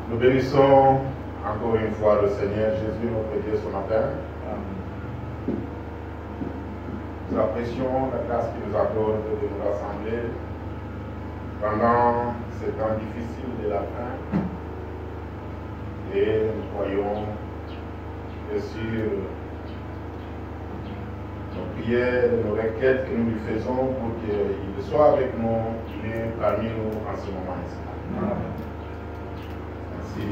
Nous bénissons encore une fois le Seigneur Jésus, notre Dieu, ce matin. Nous apprécions la grâce qu'il nous accorde de nous rassembler pendant ces temps difficiles de la fin. Et nous croyons que sur nos prières, nos requêtes que nous lui faisons pour qu'il soit avec nous, qu'il est parmi nous en ce moment-ci. Ainsi,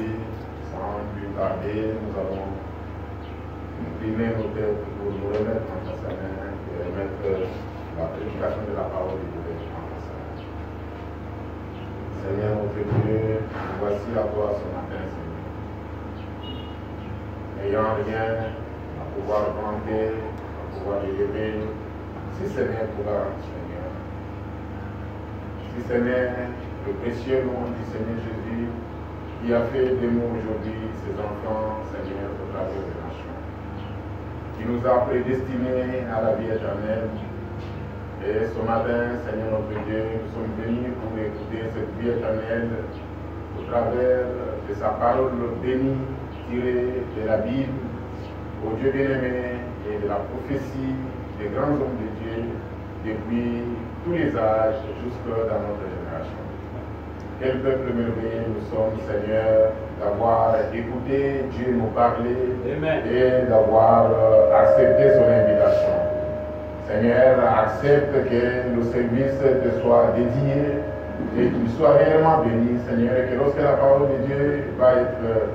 sans plus tarder, nous allons incliner nos têtes pour nous remettre en sa main et remettre la prédication de la parole de Dieu en sa main. Seigneur notre Dieu, nous voici à toi ce matin, Seigneur. N'ayant rien à pouvoir vanter, à pouvoir élever, si ce n'est pour la Seigneur. Si ce n'est le précieux nom du Seigneur Jésus qui a fait de nous aujourd'hui ses enfants, Seigneur, au travers des nations, qui nous a prédestinés à la vie éternelle. Et ce matin, Seigneur notre Dieu, nous sommes venus pour écouter cette vie éternelle au travers de sa parole bénie, tirée de la Bible, au Dieu bien-aimé et de la prophétie des grands hommes de Dieu depuis tous les âges jusque dans notre génération. Quel peuple merveilleux nous sommes, Seigneur, d'avoir écouté Dieu nous parler. Amen. Et d'avoir accepté son invitation. Seigneur, accepte que le service te soit dédié et qu'il soit réellement béni, Seigneur, et que lorsque la parole de Dieu va être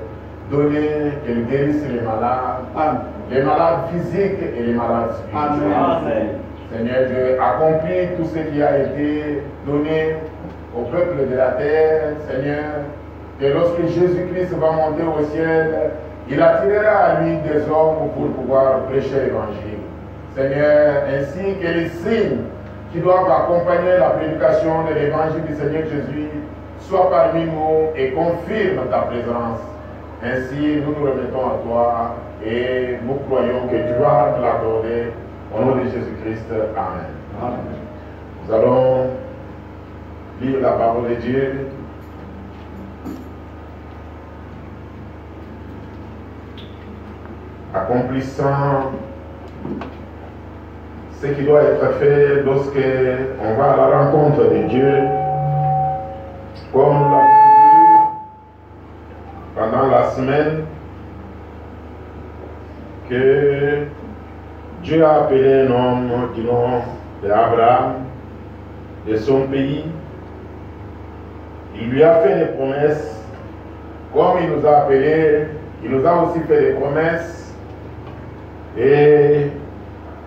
donnée, qu'elle guérisse les malades, Amen. Les malades physiques et les malades spirituels. Amen. Seigneur, Dieu, accomplis tout ce qui a été donné au peuple de la terre, Seigneur, que lorsque Jésus-Christ va monter au ciel, il attirera à lui des hommes pour pouvoir prêcher l'évangile. Seigneur, ainsi que les signes qui doivent accompagner la prédication de l'évangile du Seigneur Jésus soient parmi nous et confirment ta présence. Ainsi, nous nous remettons à toi et nous croyons que tu vas nous l'accorder au nom de Jésus-Christ. Amen. Amen. Nous allons lire la parole de Dieu. Accomplissant ce qui doit être fait lorsque on va à la rencontre de Dieu, comme nous l'avons vu pendant la semaine, que Dieu a appelé un homme du nom d'Abraham de son pays. Il lui a fait des promesses, comme il nous a appelés, il nous a aussi fait des promesses, et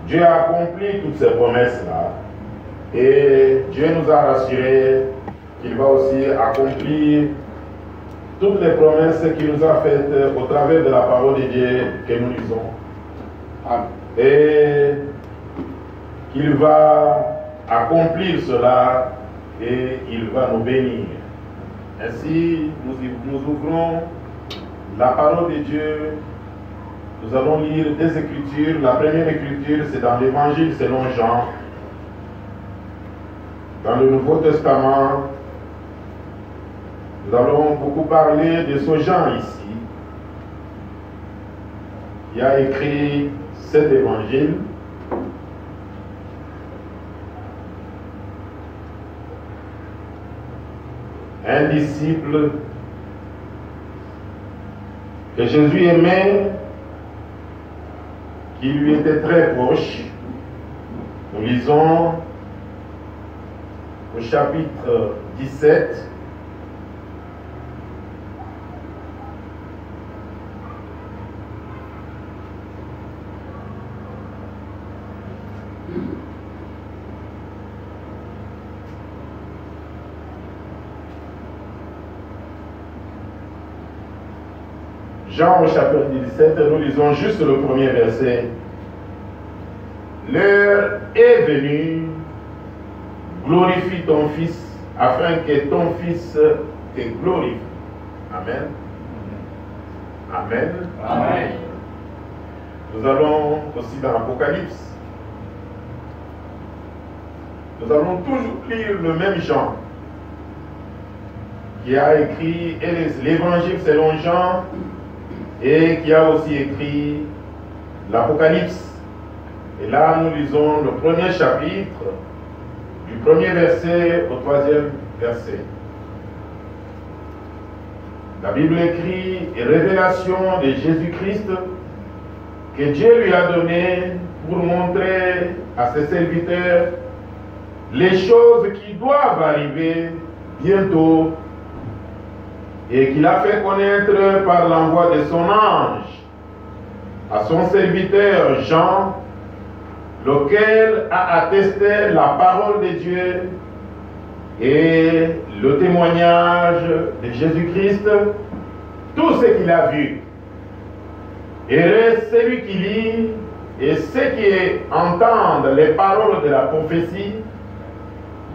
Dieu a accompli toutes ces promesses-là, et Dieu nous a rassurés qu'il va aussi accomplir toutes les promesses qu'il nous a faites au travers de la parole de Dieu que nous lisons. Amen. Et qu'il va accomplir cela et il va nous bénir. Ainsi, nous ouvrons la parole de Dieu. Nous allons lire des écritures. La première écriture, c'est dans l'Évangile selon Jean. Dans le Nouveau Testament, nous allons beaucoup parler de ce Jean ici, qui a écrit cet Évangile. Un disciple que Jésus aimait, qui lui était très proche. Nous lisons au chapitre 17, Jean au chapitre 17, nous lisons juste le premier verset. L'heure est venue, glorifie ton Fils, afin que ton Fils te glorifie. Amen. Amen. Amen. Nous allons aussi dans l'Apocalypse. Nous allons toujours lire le même Jean. qui a écrit l'Évangile selon Jean et qui a aussi écrit l'Apocalypse. Et là, nous lisons le premier chapitre, du premier verset au troisième verset. La Bible écrit « Révélation de Jésus-Christ que Dieu lui a donné pour montrer à ses serviteurs les choses qui doivent arriver bientôt et qu'il a fait connaître par l'envoi de son ange à son serviteur Jean, lequel a attesté la parole de Dieu et le témoignage de Jésus-Christ, tout ce qu'il a vu. Heureux celui qui lit et ceux qui entendent les paroles de la prophétie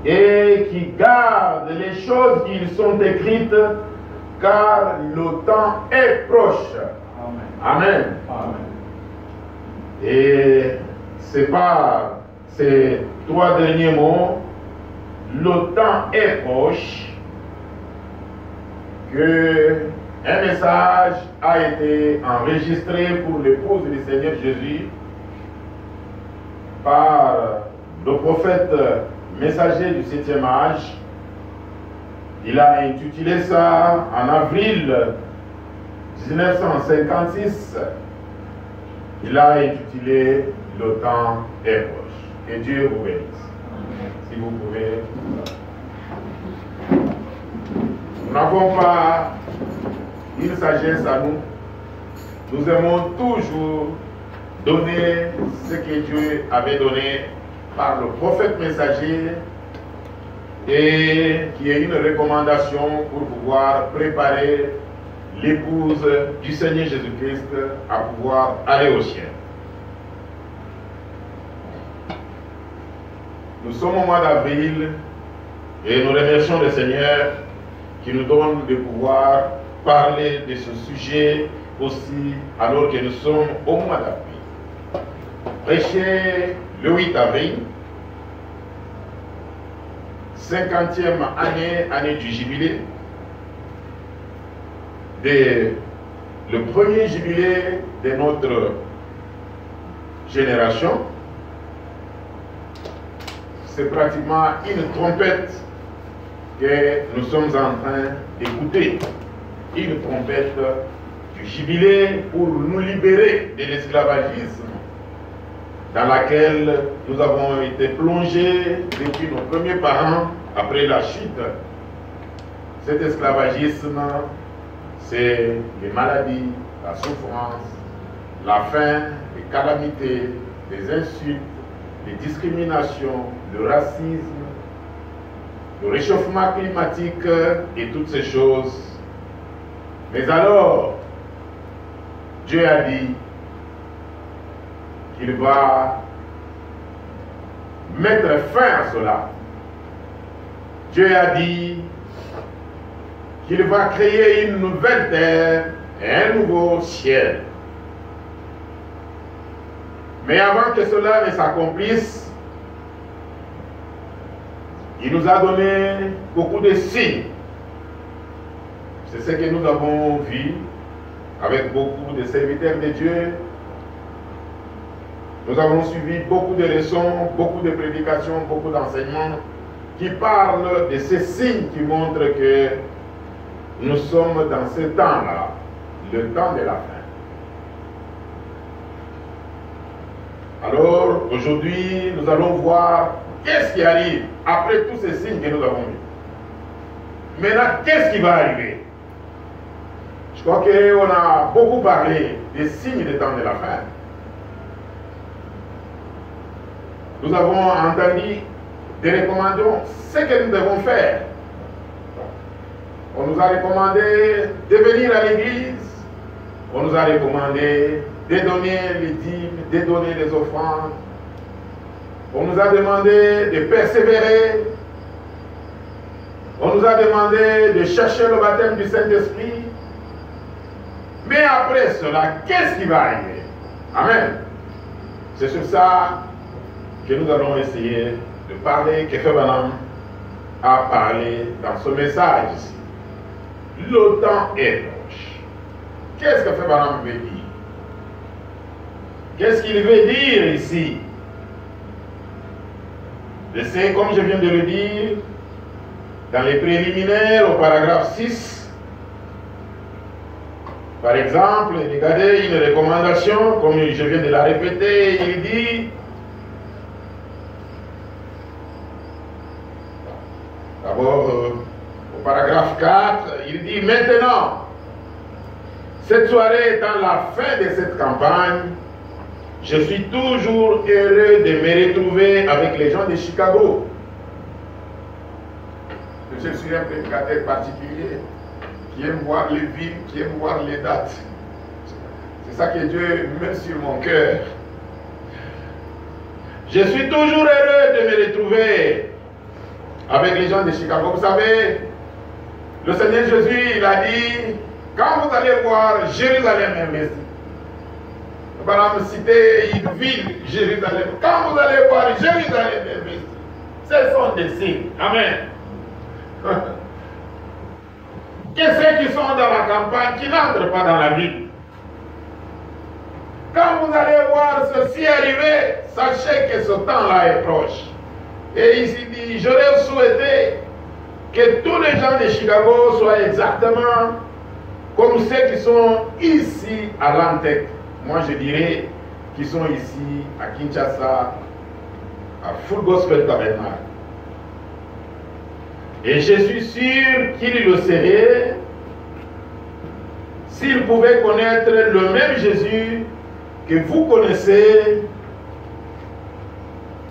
et qui gardent les choses qui y sont écrites, car le temps est proche. Amen. Amen. Et c'est pas ces trois derniers mots, le temps est proche, que un message a été enregistré pour l'épouse du Seigneur Jésus par le prophète messager du 7e âge. Il a intitulé ça en avril 1956. Il a intitulé « Le temps est proche ». Que Dieu vous bénisse. Si vous pouvez. Nous n'avons pas une sagesse à nous. Nous aimons toujours donner ce que Dieu avait donné par le prophète messager et qui est une recommandation pour pouvoir préparer l'épouse du Seigneur Jésus-Christ à pouvoir aller au ciel. Nous sommes au mois d'avril et nous remercions le Seigneur qui nous donne de pouvoir parler de ce sujet aussi alors que nous sommes au mois d'avril. Prêcher le 8 avril, 50e année du jubilé, le premier jubilé de notre génération. C'est pratiquement une trompette que nous sommes en train d'écouter. Une trompette du jubilé pour nous libérer de l'esclavagisme dans laquelle nous avons été plongés depuis nos premiers parents après la chute. Cet esclavagisme, c'est les maladies, la souffrance, la faim, les calamités, les insultes, les discriminations, le racisme, le réchauffement climatique et toutes ces choses. Mais alors, Dieu a dit qu'il va mettre fin à cela. Dieu a dit qu'il va créer une nouvelle terre et un nouveau ciel. Mais avant que cela ne s'accomplisse, il nous a donné beaucoup de signes. C'est ce que nous avons vu avec beaucoup de serviteurs de Dieu. Nous avons suivi beaucoup de leçons, beaucoup de prédications, beaucoup d'enseignements qui parlent de ces signes qui montrent que nous sommes dans ce temps-là, le temps de la fin. Alors, aujourd'hui, nous allons voir qu'est-ce qui arrive après tous ces signes que nous avons vus. Maintenant, qu'est-ce qui va arriver? Je crois qu'on a beaucoup parlé des signes des temps de la fin. Nous avons entendu des recommandations, ce que nous devons faire. On nous a recommandé de venir à l'église, on nous a recommandé de donner les dîmes, de donner les offrandes. On nous a demandé de persévérer. On nous a demandé de chercher le baptême du Saint-Esprit. Mais après cela, qu'est-ce qui va arriver? Amen. C'est sur ça que nous allons essayer de parler, que Frère Branham a parlé dans ce message ici. le temps est proche. Qu'est-ce que Frère Branham veut dire? Qu'est-ce qu'il veut dire ici? C'est comme je viens de le dire, dans les préliminaires au paragraphe 6, par exemple, regardez une recommandation, comme je viens de la répéter, il dit, d'abord au paragraphe 4, il dit maintenant, cette soirée étant la fin de cette campagne, je suis toujours heureux de me retrouver avec les gens de Chicago. Je suis un prédicateur particulier qui aime voir les villes, qui aime voir les dates. C'est ça que Dieu met sur mon cœur. Je suis toujours heureux de me retrouver avec les gens de Chicago. Vous savez, le Seigneur Jésus, il a dit, quand vous allez voir Jérusalem investie, par exemple, citer une ville, Jérusalem. Quand vous allez voir Jérusalem investie, ce sont des signes. Amen. Que ceux qui sont dans la campagne, qui n'entrent pas dans la ville. Quand vous allez voir ceci arriver, sachez que ce temps-là est proche. Et ici dit, j'aurais souhaité que tous les gens de Chicago soient exactement comme ceux qui sont ici à Lantec. Moi, je dirais qu'ils sont ici à Kinshasa, à Full Gospel Tabernacle. Et je suis sûr qu'ils le seraient s'ils pouvaient connaître le même Jésus que vous connaissez.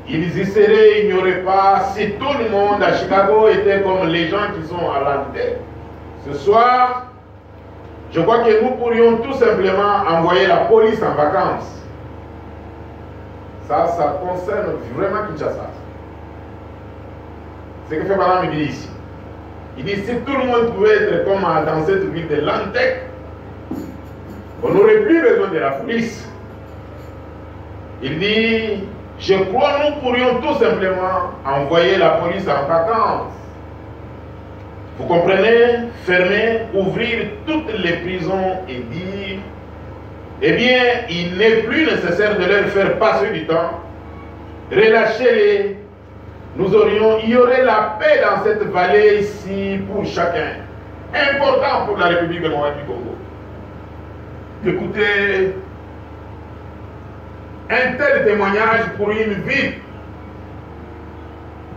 Ils y seraient, il n'y aurait pas, si tout le monde à Chicago était comme les gens qui sont à Lantec. Ce soir, je crois que nous pourrions tout simplement envoyer la police en vacances. Ça concerne vraiment Kinshasa. C'est ce que Frère Branham dit ici. Il dit, si tout le monde pouvait être comme dans cette ville de Lantec, on n'aurait plus besoin de la police. Il dit, je crois que nous pourrions tout simplement envoyer la police en vacances. Vous comprenez? Fermer, ouvrir toutes les prisons et dire, eh bien, il n'est plus nécessaire de leur faire passer du temps. Relâchez-les. Il y aurait la paix dans cette vallée ici pour chacun. Important pour la République démocratique du Congo. Écoutez, un tel témoignage pour une ville.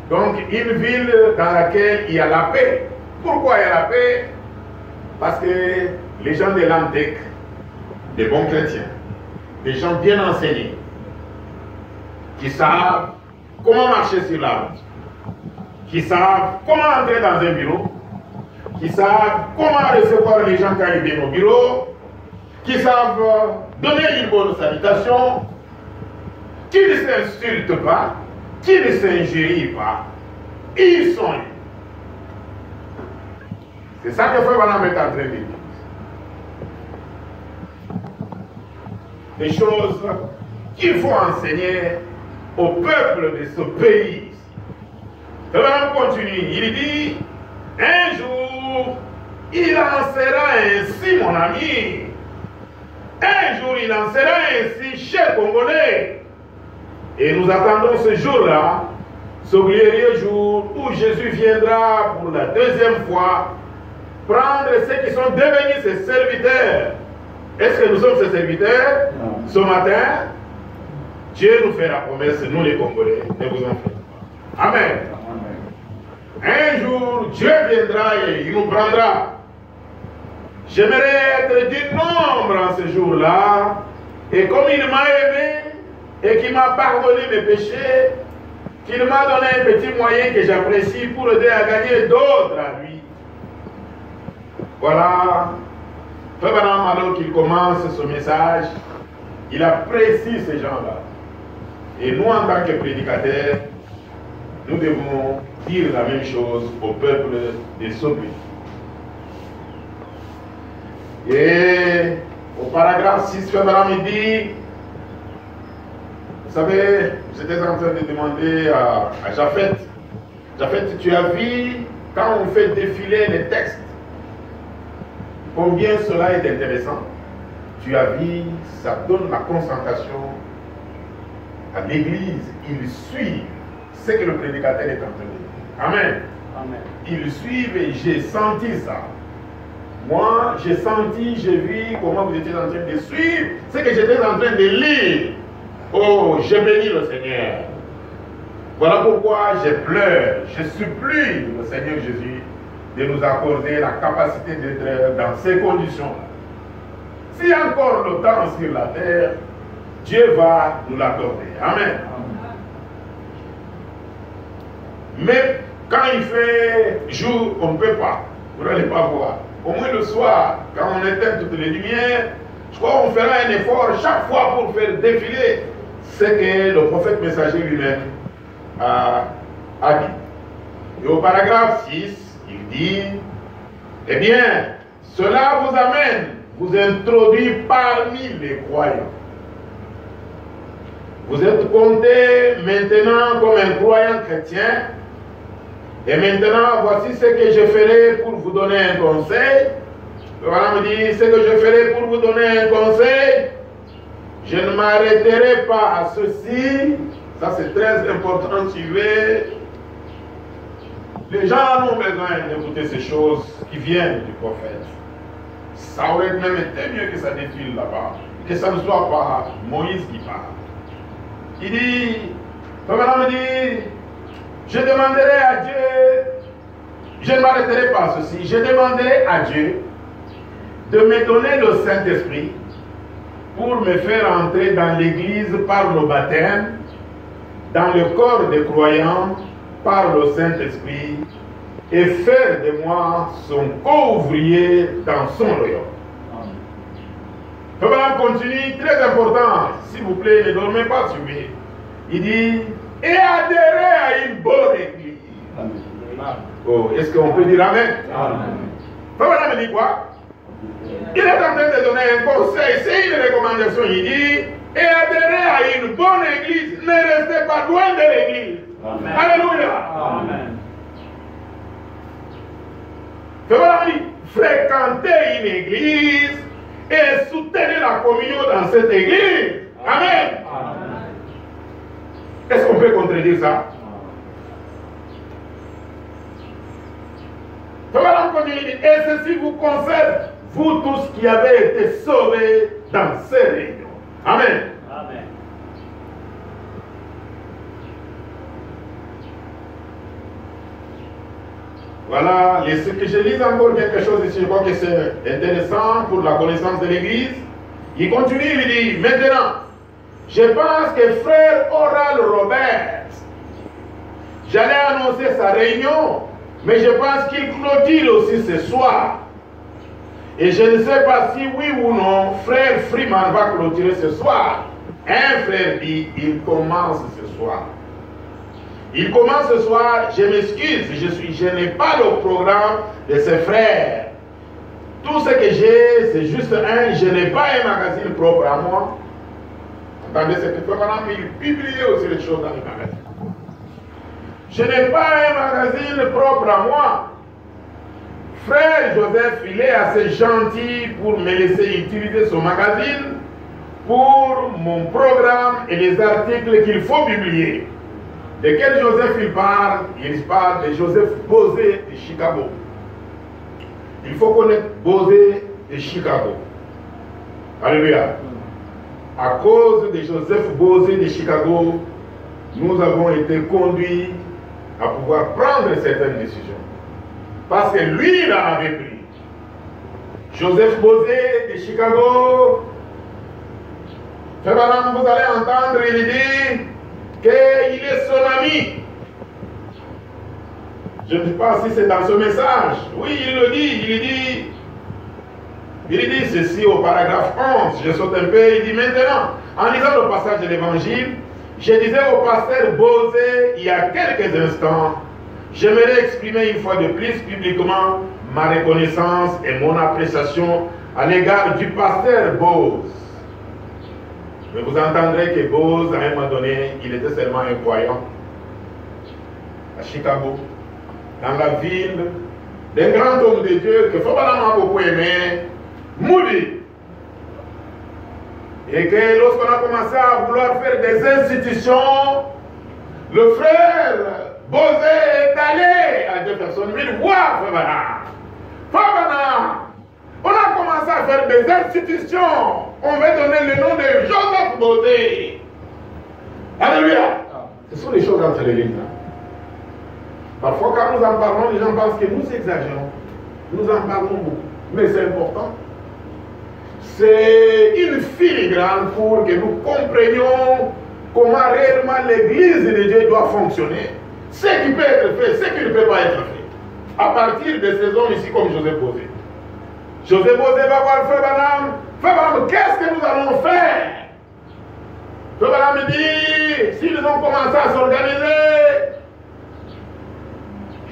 Donc, une ville dans laquelle il y a la paix. Pourquoi il y a la paix? Parce que les gens de Lantec, des bons chrétiens, des gens bien enseignés, qui savent comment marcher sur la route, qui savent comment entrer dans un bureau, qui savent comment recevoir les gens quand ils viennent au bureau, qui savent donner une bonne salutation, qui ne s'insultent pas, qui ne s'injurient pas. Ils sont. C'est ça que Frère Branham est en train de dire. Des choses qu'il faut enseigner au peuple de ce pays. Frère Branham continue, il dit, un jour, il en sera ainsi, mon ami. Un jour, il en sera ainsi, chers Congolais. Et nous attendons ce jour-là, ce glorieux jour où Jésus viendra pour la deuxième fois prendre ceux qui sont devenus ses serviteurs. Est-ce que nous sommes ses serviteurs? Non. Ce matin, Dieu nous fait la promesse, nous les Congolais, ne vous en faites pas. Amen. Amen. Un jour, Dieu viendra et il nous prendra. J'aimerais être du nombre en ce jour-là, et comme il m'a aimé, et qu'il m'a pardonné mes péchés, qu'il m'a donné un petit moyen que j'apprécie pour aider à gagner d'autres à lui. Voilà, Frère Branham, alors qu'il commence ce message, il apprécie ces gens-là. Et nous, en tant que prédicateurs, nous devons dire la même chose au peuple de ce pays. Et au paragraphe 6, Frère Branham dit, vous savez, j'étais en train de demander à Japhet, tu as vu quand on fait défiler les textes, combien cela est intéressant. Tu as vu, ça donne la concentration à l'église. Ils suivent ce que le prédicateur est en train de dire. Amen. Amen. Ils suivent et j'ai senti ça. Moi, j'ai senti, j'ai vu comment vous étiez en train de suivre ce que j'étais en train de lire. Oh, je bénis le Seigneur. Voilà pourquoi je pleure, je supplie le Seigneur Jésus de nous accorder la capacité d'être dans ces conditions. S'il y a encore le temps sur la terre, Dieu va nous l'accorder. Amen. Mais quand il fait jour, on ne peut pas. Vous n'allez pas voir. Au moins le soir, quand on éteint toutes les lumières, je crois qu'on fera un effort chaque fois pour faire défiler ce que le prophète messager lui-même a dit. Et au paragraphe 6, il dit, eh bien, cela vous amène, vous introduit parmi les croyants. Vous êtes compté maintenant comme un croyant chrétien. Et maintenant, voici ce que je ferai pour vous donner un conseil. Voilà me dit, ce que je ferai pour vous donner un conseil, je ne m'arrêterai pas à ceci. Ça c'est très important, suivez. Les gens ont besoin d'écouter ces choses qui viennent du prophète. Ça aurait même été mieux que ça défile là-bas, que ça ne soit pas Moïse qui parle. Il dit, voilà me dit, je demanderai à Dieu, je ne m'arrêterai pas à ceci, je demanderai à Dieu de me donner le Saint-Esprit pour me faire entrer dans l'Église par le baptême, dans le corps des croyants par le Saint-Esprit et faire de moi son co-ouvrier dans son royaume. Abraham continue, très important, s'il vous plaît, ne dormez pas sur lui. Il dit, et adhérer à une bonne église. Amen. Oh, est-ce qu'on peut dire Amen? Abraham dit quoi? Il est en train de donner un conseil, c'est une recommandation. Il dit, et adhérer à une bonne église, ne restez pas loin de l'église. Alléluia. Amen. Abraham dit, fréquenter une église et soutenir la communion dans cette église. Amen. Amen. Est-ce qu'on peut contredire ça? Et ceci vous concerne, vous tous qui avez été sauvés dans ces réunions. Amen. Amen. Voilà, ce que je lis encore quelque chose ici, je crois que c'est intéressant pour la connaissance de l'Église. Il continue, il dit, maintenant, je pense que frère Oral Robert, j'allais annoncer sa réunion, mais je pense qu'il clôture aussi ce soir. Et je ne sais pas si oui ou non, frère Freeman va clôturer ce soir. Un frère dit, il commence ce soir. Il commence ce soir, je m'excuse, je n'ai pas le programme de ses frères. Tout ce que j'ai, c'est juste je n'ai pas un magazine propre à moi. Attendez, c'est que il publie aussi les choses dans le magazine. Je n'ai pas un magazine propre à moi. Frère Joseph, il est assez gentil pour me laisser utiliser son magazine pour mon programme et les articles qu'il faut publier. De quel Joseph il parle? Il parle de Joseph Bosé de Chicago. Il faut connaître Bosé de Chicago. Alléluia. À cause de Joseph Bosé de Chicago, nous avons été conduits à pouvoir prendre certaines décisions. Parce que lui, il en avait pris. Joseph Bosé de Chicago, vous allez entendre, il dit qu'il est son ami. Je ne sais pas si c'est dans ce message. Oui, il le dit, il dit ceci au paragraphe 11. Je saute un peu, il dit maintenant, en lisant le passage de l'évangile, je disais au pasteur Bosé il y a quelques instants, j'aimerais exprimer une fois de plus publiquement ma reconnaissance et mon appréciation à l'égard du pasteur Bose. Mais vous entendrez que Bose, à un moment donné, il était seulement un croyant à Chicago, dans la ville d'un grand homme de Dieu que Fabana a beaucoup aimé, Et que lorsqu'on a commencé à vouloir faire des institutions, le frère Bosé est allé à Jeffersonville voir Fabana. On a commencé à faire des institutions. On va donner le nom de Joseph Bosé. Alléluia. Ce sont les choses entre les lignes. Parfois, quand nous en parlons, les gens pensent que nous exagérons. Nous en parlons beaucoup. Mais c'est important. C'est une filigrane pour que nous comprenions comment réellement l'église de Dieu doit fonctionner. Ce qui peut être fait, ce qui ne peut pas être fait. À partir de ces hommes ici comme Joseph Bosé. Joseph Bosé va voir Frère Branham. Frère Branham, qu'est-ce que nous allons faire? Frère Branham dit, s'ils ont commencé à s'organiser,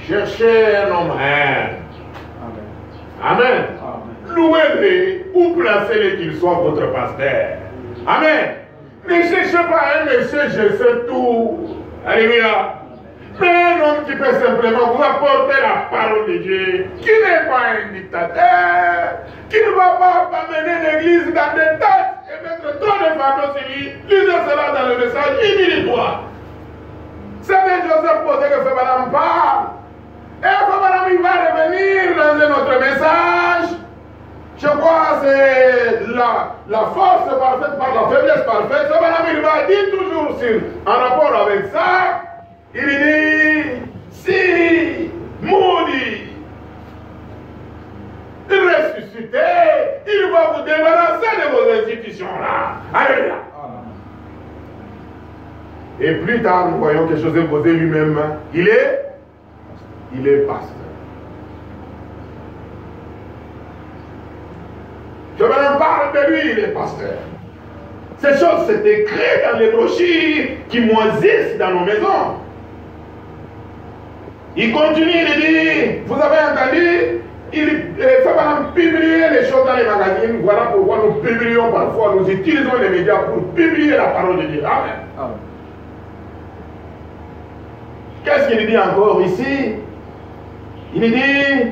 cherchez un homme humble. Amen. Louez-les ou placez-les qu'il soit votre pasteur. Amen. Ne cherchez pas un monsieur, je sais tout. Alléluia. Mais un homme qui peut simplement vous apporter la parole de Dieu, qui n'est pas un dictateur, qui ne va pas amener l'église dans des têtes et mettre trop de fardeaux sur lui. Lisez cela dans le message, humilie-toi. C'est bien Joseph Bosé que Frère Branham parle. Et Frère Branham, il va revenir dans un autre message. Je crois que c'est la force parfaite par la faiblesse parfaite. Frère Branham, il va dire toujours en rapport avec ça. Il dit, si maudit, ressuscité, il va vous débarrasser de vos institutions-là. Alléluia. Et plus tard, nous voyons que Joseph Bosé lui-même, il est pasteur. Je me parle de lui, il est pasteur. Ces choses, c'est écrit dans les brochures qui moisissent dans nos maisons. Il continue, il dit, vous avez entendu, ça va publier les choses dans les magazines. Voilà pourquoi nous publions parfois, nous utilisons les médias pour publier la parole de Dieu. Amen. Amen. Qu'est-ce qu'il dit encore ici? Il dit,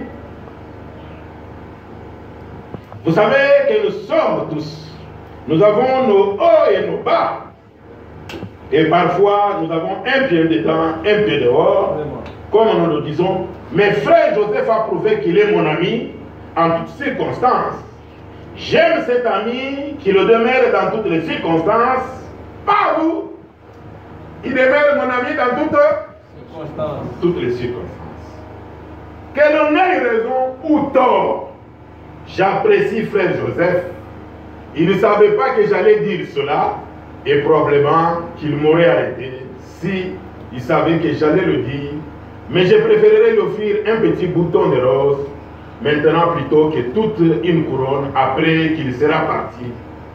vous savez que nous sommes tous, nous avons nos hauts et nos bas. Et parfois, nous avons un pied dedans, un pied dehors. Comme nous le disons, mais frère Joseph a prouvé qu'il est mon ami en toutes circonstances. J'aime cet ami qui le demeure dans toutes les circonstances. Partout. Il demeure mon ami dans toutes les circonstances. Qu'elle en ait raison ou tort, j'apprécie frère Joseph. Il ne savait pas que j'allais dire cela et probablement qu'il m'aurait arrêté si il savait que j'allais le dire. Mais je préférerais lui offrir un petit bouton de rose maintenant plutôt que toute une couronne après qu'il sera parti.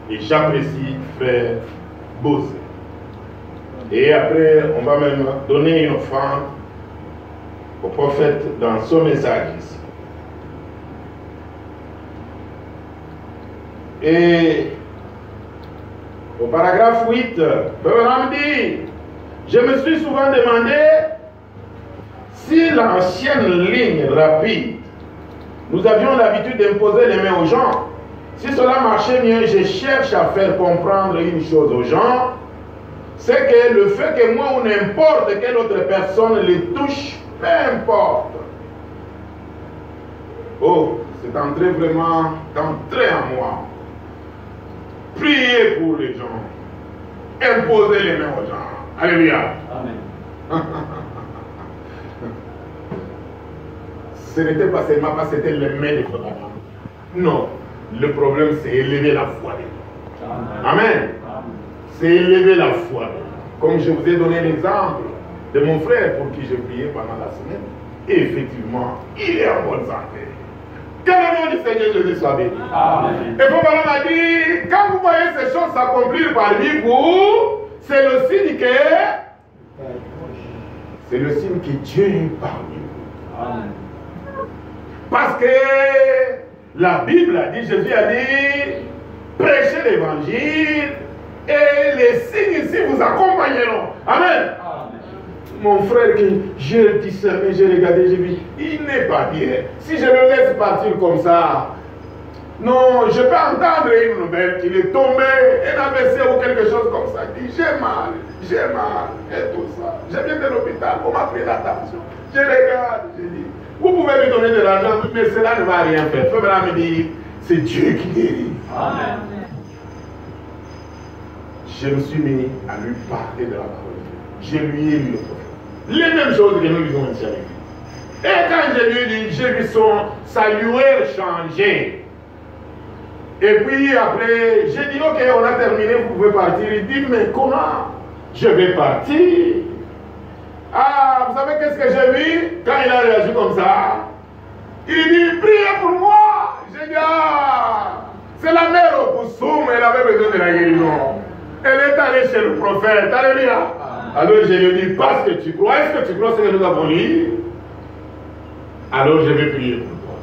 Et j'apprécie frère Bosé. Et après, on va même donner une offrande au prophète dans son message ici. Et au paragraphe 8, Branham dit, je me suis souvent demandé si l'ancienne ligne rapide, nous avions l'habitude d'imposer les mains aux gens. Si cela marchait mieux, je cherche à faire comprendre une chose aux gens, c'est que le fait que moi ou n'importe quelle autre personne les touche, peu importe. Oh, c'est entré vraiment, d'entrer en moi. Priez pour les gens. Imposez les mains aux gens. Alléluia. Amen. Ce n'était pas seulement parce que c'était les mains de Frère Branham. Non. Le problème, c'est élever la foi des gens. Amen. C'est élever la foi. Comme je vous ai donné l'exemple de mon frère pour qui j'ai prié pendant la semaine. Et effectivement, il est en bonne santé. Que le nom du Seigneur Jésus soit béni. Et Frère Branham a dit, quand vous voyez ces choses s'accomplir parmi vous, c'est le signe que Dieu est parmi vous. Amen. Parce que la Bible a dit, Jésus a dit, prêchez l'évangile et les signes ici vous accompagneront. Amen. Mon frère, que j'ai discerné, j'ai regardé, j'ai vu, il n'est pas bien. Si je le laisse partir comme ça, Non, je peux entendre une nouvelle qu'il est tombé, un AVC ou quelque chose comme ça. Il dit j'ai mal, et tout ça. Je viens de l'hôpital, on m'a pris l'attention. Je regarde, je dis, vous pouvez lui donner de l'argent, mais cela ne va rien faire. Frère Branham me dit, c'est Dieu qui guérit. Amen. Je me suis mis à lui parler de la parole. Je lui ai lu le prophète. Les mêmes choses que nous lisons ici avec lui. Et quand je lui ai dit, j'ai vu sa lueur changer. Et puis après, j'ai dit, ok, on a terminé, vous pouvez partir. Il dit, mais comment? Je vais partir. Ah, vous savez qu'est-ce que j'ai vu? Quand il a réagi comme ça, il dit, priez pour moi. J'ai dit, ah, c'est la mère au Poussoum, elle avait besoin de la guérison. Elle est allée chez le prophète. Alléluia. Alors je lui ai dit, parce que tu crois, est-ce que tu crois ce que nous avons lu? Alors je vais prier pour toi.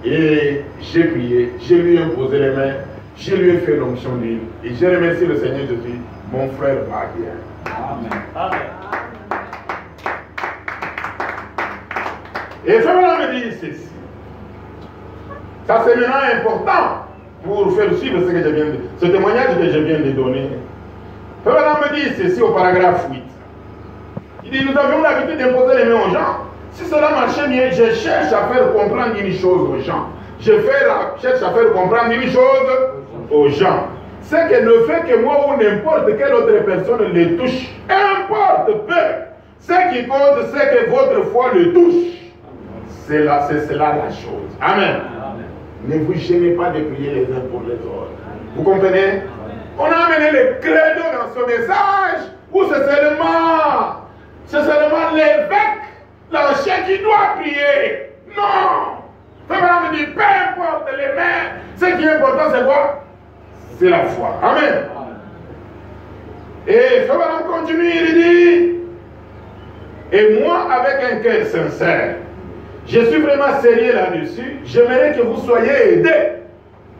Et j'ai prié, je lui ai imposé les mains, je lui ai fait l'onction d'huile. Et j'ai remercié le Seigneur Jésus, mon frère va bien. Amen. Amen. Et ça me dit ceci. Ça c'est maintenant important pour faire suivre ce que je viens de, ce témoignage que je viens de donner. Frère me dit ceci au paragraphe 8. Il dit, nous avions l'habitude d'imposer les mains aux gens. Si cela marchait bien, je cherche à faire comprendre une chose aux gens. Cherche à faire comprendre une chose aux gens. Ce qui ne fait que moi ou n'importe quelle autre personne les touche. Importe peu. Ce qui compte, c'est que votre foi le touche. C'est cela la chose. Amen. Ne vous gênez pas de prier les uns pour les autres. Vous comprenez? On a amené le credo dans ce message où c'est seulement l'évêque, l'ancien qui doit prier. Non! Frère me dit, peu importe les mains, ce qui est important c'est quoi? C'est la foi. Amen. Et Frère continue, il dit, et moi avec un cœur sincère, je suis vraiment sérieux là-dessus, j'aimerais que vous soyez aidés.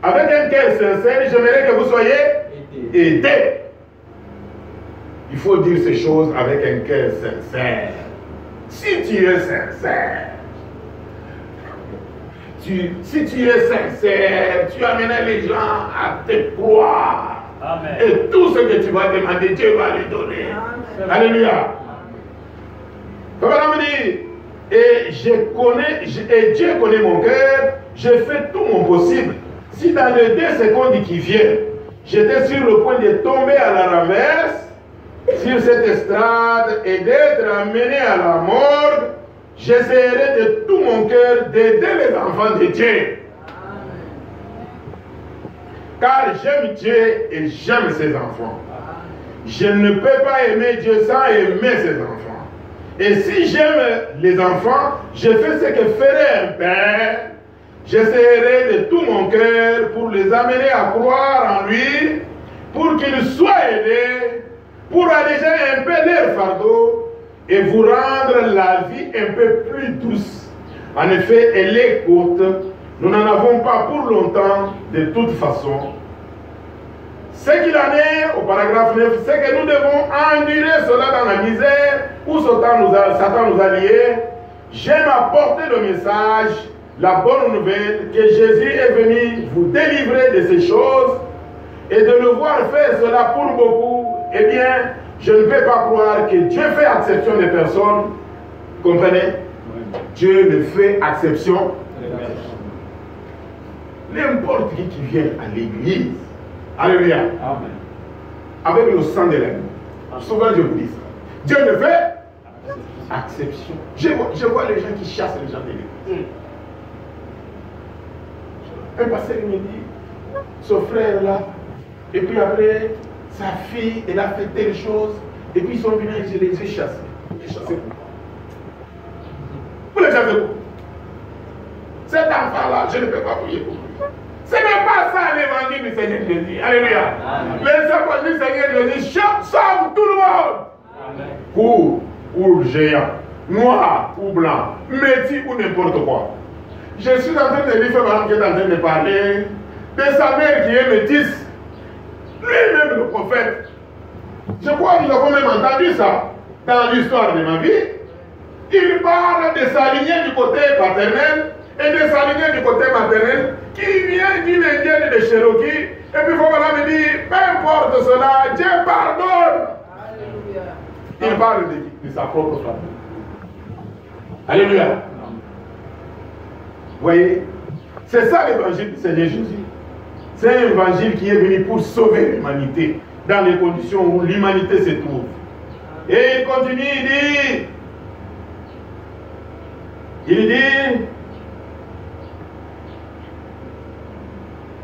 Avec un cœur sincère, j'aimerais que vous soyez aidés. Il faut dire ces choses avec un cœur sincère. Si tu es sincère, si tu es sincère, tu amènes les gens à te croire. Amen. Et tout ce que tu vas demander, Dieu va lui donner. Amen. Alléluia. Comme on me dit, et Dieu connaît mon cœur, je fais tout mon possible. Si dans les 2 secondes qui viennent, j'étais sur le point de tomber à la renverse, sur cette estrade et d'être amené à la mort, j'essaierai de tout mon cœur d'aider les enfants de Dieu. Car j'aime Dieu et j'aime ses enfants. Je ne peux pas aimer Dieu sans aimer ses enfants. Et si j'aime les enfants, je fais ce que ferait un père. J'essaierai de tout mon cœur pour les amener à croire en lui, pour qu'ils soient aidés, pour alléger un peu leur fardeau et vous rendre la vie un peu plus douce. En effet, elle est courte. Nous n'en avons pas pour longtemps de toute façon. Ce qu'il en est, au paragraphe 9, c'est que nous devons endurer cela dans la misère où Satan nous a liés. J'aime apporter le message, la bonne nouvelle, que Jésus est venu vous délivrer de ces choses et de le voir faire cela pour beaucoup. Eh bien, je ne peux pas croire que Dieu fait exception des personnes. Comprenez? Oui. Dieu ne fait exception des personnes. N'importe qui vient à l'église, alléluia, amen, avec le sang de l'agneau. Souvent je vous dis ça. Dieu ne fait exception. Je vois les gens qui chassent les gens de l'église. Un pasteur me dit, ce frère là, et puis après, sa fille, elle a fait telle chose, et puis ils sont venus et je les ai chassés. J'ai chassé pourquoi? Vous les chassez pourquoi? Cet enfant-là, je ne peux pas prier pour lui. Ce n'est pas ça l'évangile du Seigneur Jésus. Alléluia. L'évangile du Seigneur Jésus sauve tout le monde. Amen. Court ou géant, noir ou blanc, métis ou n'importe quoi. Je suis en train de lui faire madame qui est en train de parler de sa mère qui est métisse. Lui-même le prophète. Je crois que nous avons même entendu ça dans l'histoire de ma vie. Il parle de sa lignée du côté paternel et de sa lignée du côté maternel qui les Cherokees, et puis voilà me dit, peu importe cela, Dieu pardonne. Alléluia. Il parle de sa propre famille. Alléluia. Vous voyez, c'est ça l'évangile du Seigneur Jésus. C'est un évangile qui est venu pour sauver l'humanité dans les conditions où l'humanité se trouve. Et il continue, il dit,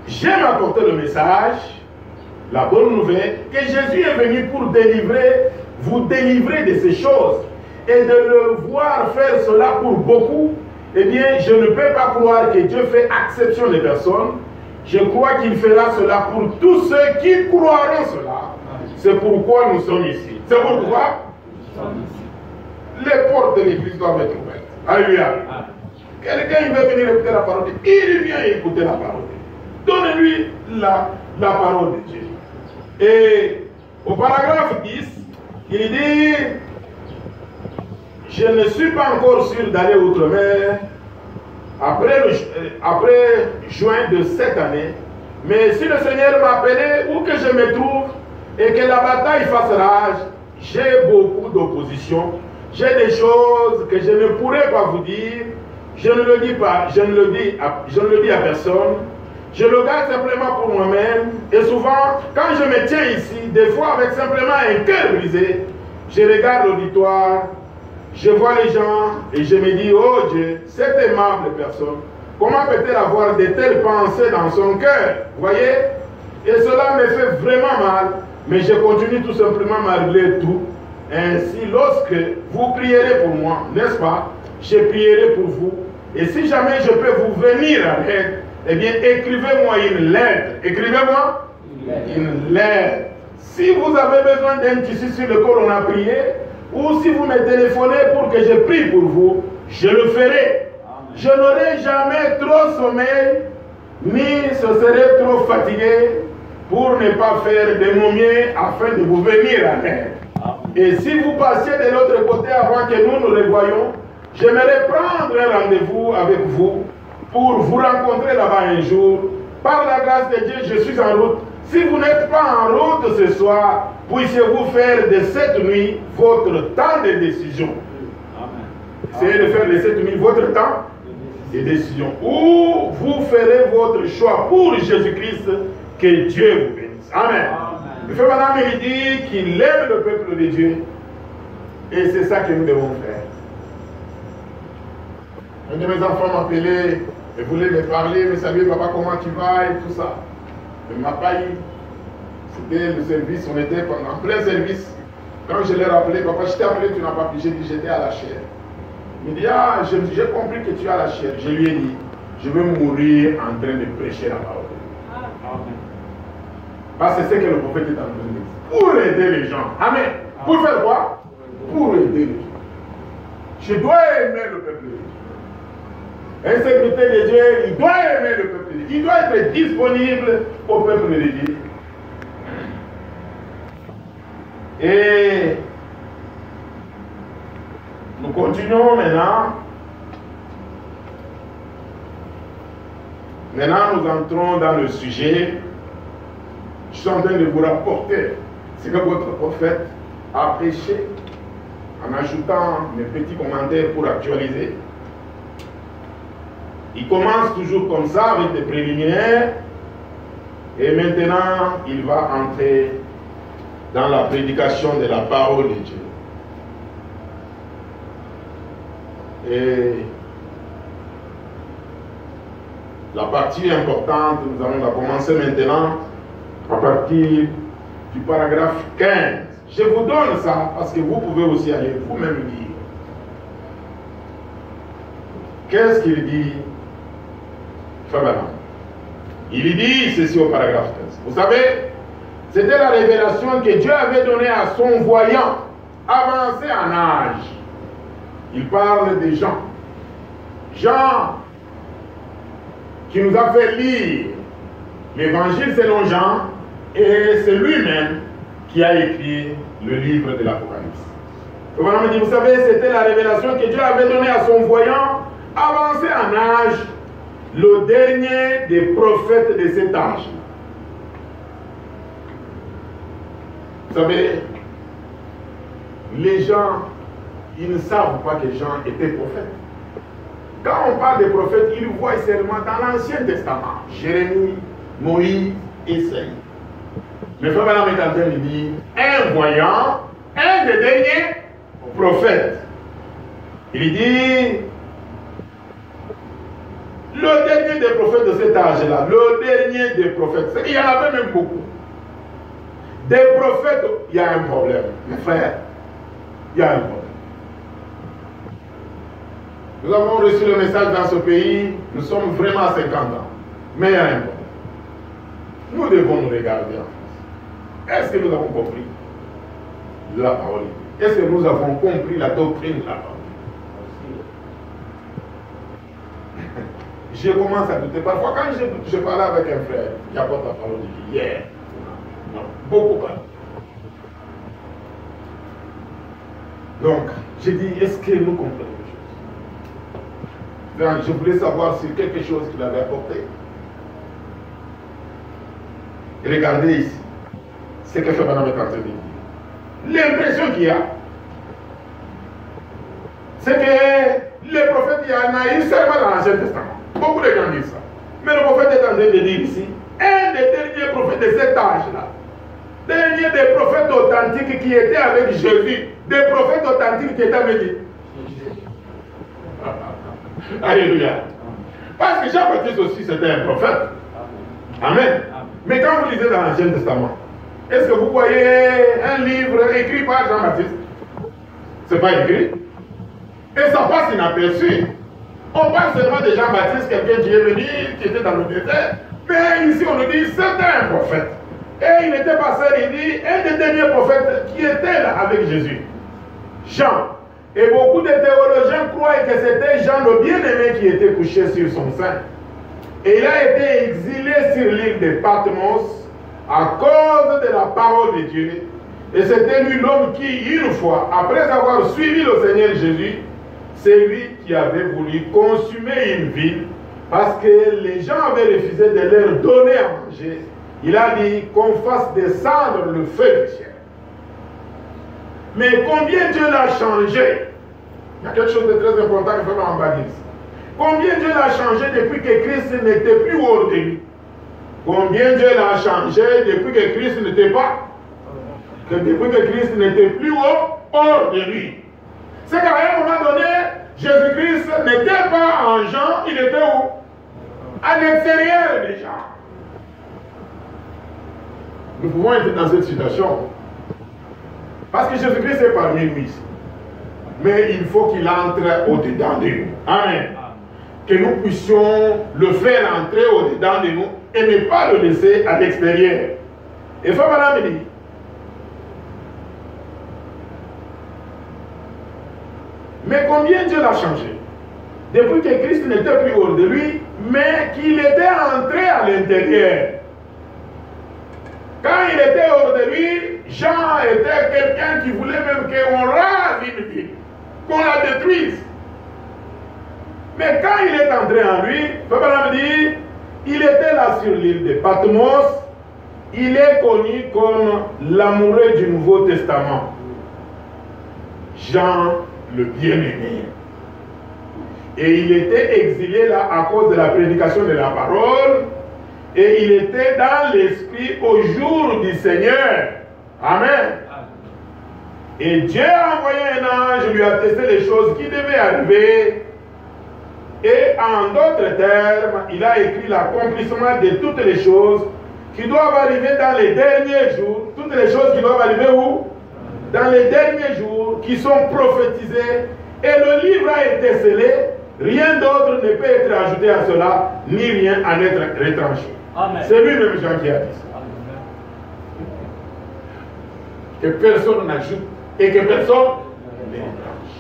j'aime apporter le message, la bonne nouvelle, que Jésus est venu pour vous délivrer de ces choses. Et de le voir faire cela pour beaucoup, eh bien, je ne peux pas croire que Dieu fait exception des personnes. Je crois qu'il fera cela pour tous ceux qui croiront cela. C'est pourquoi nous sommes ici. C'est pourquoi les portes de l'église doivent être ouvertes. Alléluia. Quelqu'un veut venir écouter la parole de Dieu. Il vient écouter la parole de Dieu. Donnez-lui la parole de Dieu. Et au paragraphe 10, il dit, je ne suis pas encore sûr d'aller outre-mer après juin de cette année, mais si le Seigneur m'appelait où que je me trouve et que la bataille fasse rage, j'ai beaucoup d'opposition, j'ai des choses que je ne pourrais pas vous dire, je ne le dis pas, je ne le dis à personne, je le garde simplement pour moi-même, et souvent, quand je me tiens ici, des fois avec simplement un cœur brisé, je regarde l'auditoire, je vois les gens et je me dis, oh Dieu, cette aimable personne, comment peut-elle avoir de telles pensées dans son cœur? Vous voyez? Et cela me fait vraiment mal, mais je continue tout simplement malgré tout. Ainsi, lorsque vous prierez pour moi, n'est-ce pas? Je prierai pour vous. Et si jamais je peux vous venir à l'aide, eh bien, écrivez-moi une lettre. Écrivez-moi une lettre. Si vous avez besoin d'un tissu sur lequel on a prié, ou si vous me téléphonez pour que je prie pour vous, je le ferai. Amen. Je n'aurai jamais trop sommeil, ni ce serai trop fatigué pour ne pas faire de mon mieux afin de vous venir à l'aide. Et si vous passiez de l'autre côté avant que nous nous revoyions, j'aimerais prendre un rendez-vous avec vous pour vous rencontrer là-bas un jour. Par la grâce de Dieu, je suis en route. Si vous n'êtes pas en route ce soir, puissiez-vous faire de cette nuit votre temps de décision. Essayez de faire de cette nuit votre temps de décision. Ou vous ferez votre choix pour Jésus-Christ, que Dieu vous bénisse. Amen. Le frère Madame, il dit qu'il aime le peuple de Dieu. Et c'est ça que nous devons faire. Un de mes enfants m'appelait et voulait me parler, mais savez, papa, comment tu vas et tout ça. Il ne m'a pas eu. C'était le service, on était en plein service. Quand je l'ai rappelé, papa, je t'ai appelé, tu n'as pas pris. J'ai dit, j'étais à la chair. Il me dit, ah, j'ai compris que tu es à la chair. Je lui ai dit, je vais mourir en train de prêcher la parole. Parce que c'est ce que le prophète est en train de dire. Pour aider les gens. Amen. Pour faire quoi? Pour aider les gens. Je dois aimer le peuple de Dieu. Un serviteur de Dieu, il doit aimer le peuple de Dieu. Il doit être disponible au peuple de Dieu. Et nous continuons maintenant. Maintenant, nous entrons dans le sujet. Je suis en train de vous rapporter ce que votre prophète a prêché en ajoutant mes petits commentaires pour actualiser. Il commence toujours comme ça avec des préliminaires et maintenant il va entrer dans la prédication de la parole de Dieu. Et la partie importante, nous allons la commencer maintenant à partir du paragraphe 15. Je vous donne ça parce que vous pouvez aussi aller vous-même lire. Qu'est-ce qu'il dit? Il dit ceci au paragraphe 15. Vous savez, c'était la révélation que Dieu avait donnée à son voyant avancé en âge. Il parle de Jean. Jean qui nous a fait lire l'évangile selon Jean, et c'est lui-même qui a écrit le livre de l'Apocalypse. Vous savez, c'était la révélation que Dieu avait donnée à son voyant avancé en âge. le dernier des prophètes de cet âge. Vous savez, les gens, ils ne savent pas que Jean était prophète. Quand on parle des prophètes, ils voient seulement dans l'Ancien Testament. Jérémie, Moïse, Isaïe. Mais Frère Branham est en train de dire, un voyant, un des derniers prophètes. Il dit, le dernier des prophètes de cet âge-là, le dernier des prophètes, il y en avait même beaucoup. Des prophètes, il y a un problème. Mes frères, il y a un problème. Nous avons reçu le message dans ce pays, nous sommes vraiment à 50 ans. Mais il y a un problème. Nous devons nous regarder en face. Est-ce que nous avons compris la parole? Est-ce que nous avons compris la doctrine de la parole? Je commence à douter. Parfois, quand je parlais avec un frère qui apporte la parole, je dis, yeah. Non, beaucoup pas. Donc, j'ai dit, est-ce que nous comprenons les choses? Je voulais savoir si quelque chose qu'il avait apporté. Et regardez ici, c'est que Frère Branham est en train de dire. L'impression qu'il y a, c'est que les prophètes, il y en a eu seulement dans l'Ancien Testament. Beaucoup de gens disent ça. Mais le prophète est en train de dire ici, un des derniers prophètes de cet âge-là, dernier des prophètes authentiques qui étaient avec Jésus, des prophètes authentiques qui étaient avec lui. Alléluia. Parce que Jean-Baptiste aussi c'était un prophète. Amen. Mais quand vous lisez dans l'Ancien Testament, est-ce que vous voyez un livre écrit par Jean-Baptiste? Ce n'est pas écrit. Et ça passe inaperçu. On parle seulement de Jean-Baptiste, quelqu'un qui est venu, qui était dans le désert. Mais ici on nous dit c'était un prophète. Et il n'était pas seul, il dit un des derniers prophètes qui était là avec Jésus. Jean. Et beaucoup de théologiens croient que c'était Jean le bien-aimé qui était couché sur son sein. Et il a été exilé sur l'île de Patmos à cause de la parole de Dieu. Et c'était lui l'homme qui, une fois, après avoir suivi le Seigneur Jésus, c'est lui qui avait voulu consumer une ville parce que les gens avaient refusé de leur donner à manger. Il a dit qu'on fasse descendre le feu du ciel. Mais combien Dieu l'a changé? Il y a quelque chose de très important qu'il faut en bas dire. Combien Dieu l'a changé depuis que Christ n'était plus hors de lui? Combien Dieu l'a changé depuis que Christ n'était pas? Depuis que Christ n'était plus hors de lui. C'est qu'à un moment donné, Jésus-Christ n'était pas en Jean, il était où? À l'extérieur des gens. Nous pouvons être dans cette situation. Parce que Jésus-Christ est parmi nous ici. Mais il faut qu'il entre au-dedans de nous. Amen. Que nous puissions le faire entrer au-dedans de nous et ne pas le laisser à l'extérieur. Et Frère Branham me dit, mais combien Dieu l'a changé? Depuis que Christ n'était plus hors de lui, mais qu'il était entré à l'intérieur. Quand il était hors de lui, Jean était quelqu'un qui voulait même qu'on rase une ville, qu'on la détruise. Mais quand il est entré en lui, Frère Branham dit, il était là sur l'île de Patmos, il est connu comme l'amoureux du Nouveau Testament. Jean le bien-aimé. Et il était exilé là à cause de la prédication de la parole. Et il était dans l'esprit au jour du Seigneur. Amen. Et Dieu a envoyé un ange, lui a testé les choses qui devaient arriver. Et en d'autres termes, il a écrit l'accomplissement de toutes les choses qui doivent arriver dans les derniers jours. Toutes les choses qui doivent arriver où? Dans les derniers jours, qui sont prophétisées. Et le livre a été scellé. Rien d'autre ne peut être ajouté à cela, ni rien en être retranché. C'est lui-même Jean qui a dit ça. Amen. Que personne n'ajoute et que personne ne retranche.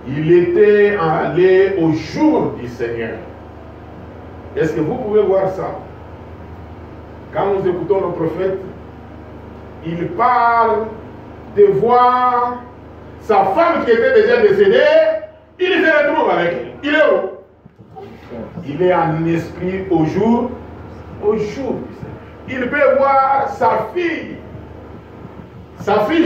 Il était allé au jour du Seigneur. Est-ce que vous pouvez voir ça? Quand nous écoutons le prophète, il parle de voir sa femme qui était déjà décédée il se retrouve avec elle. Il est où? Il est en esprit au jour du Seigneur. Il peut voir sa fille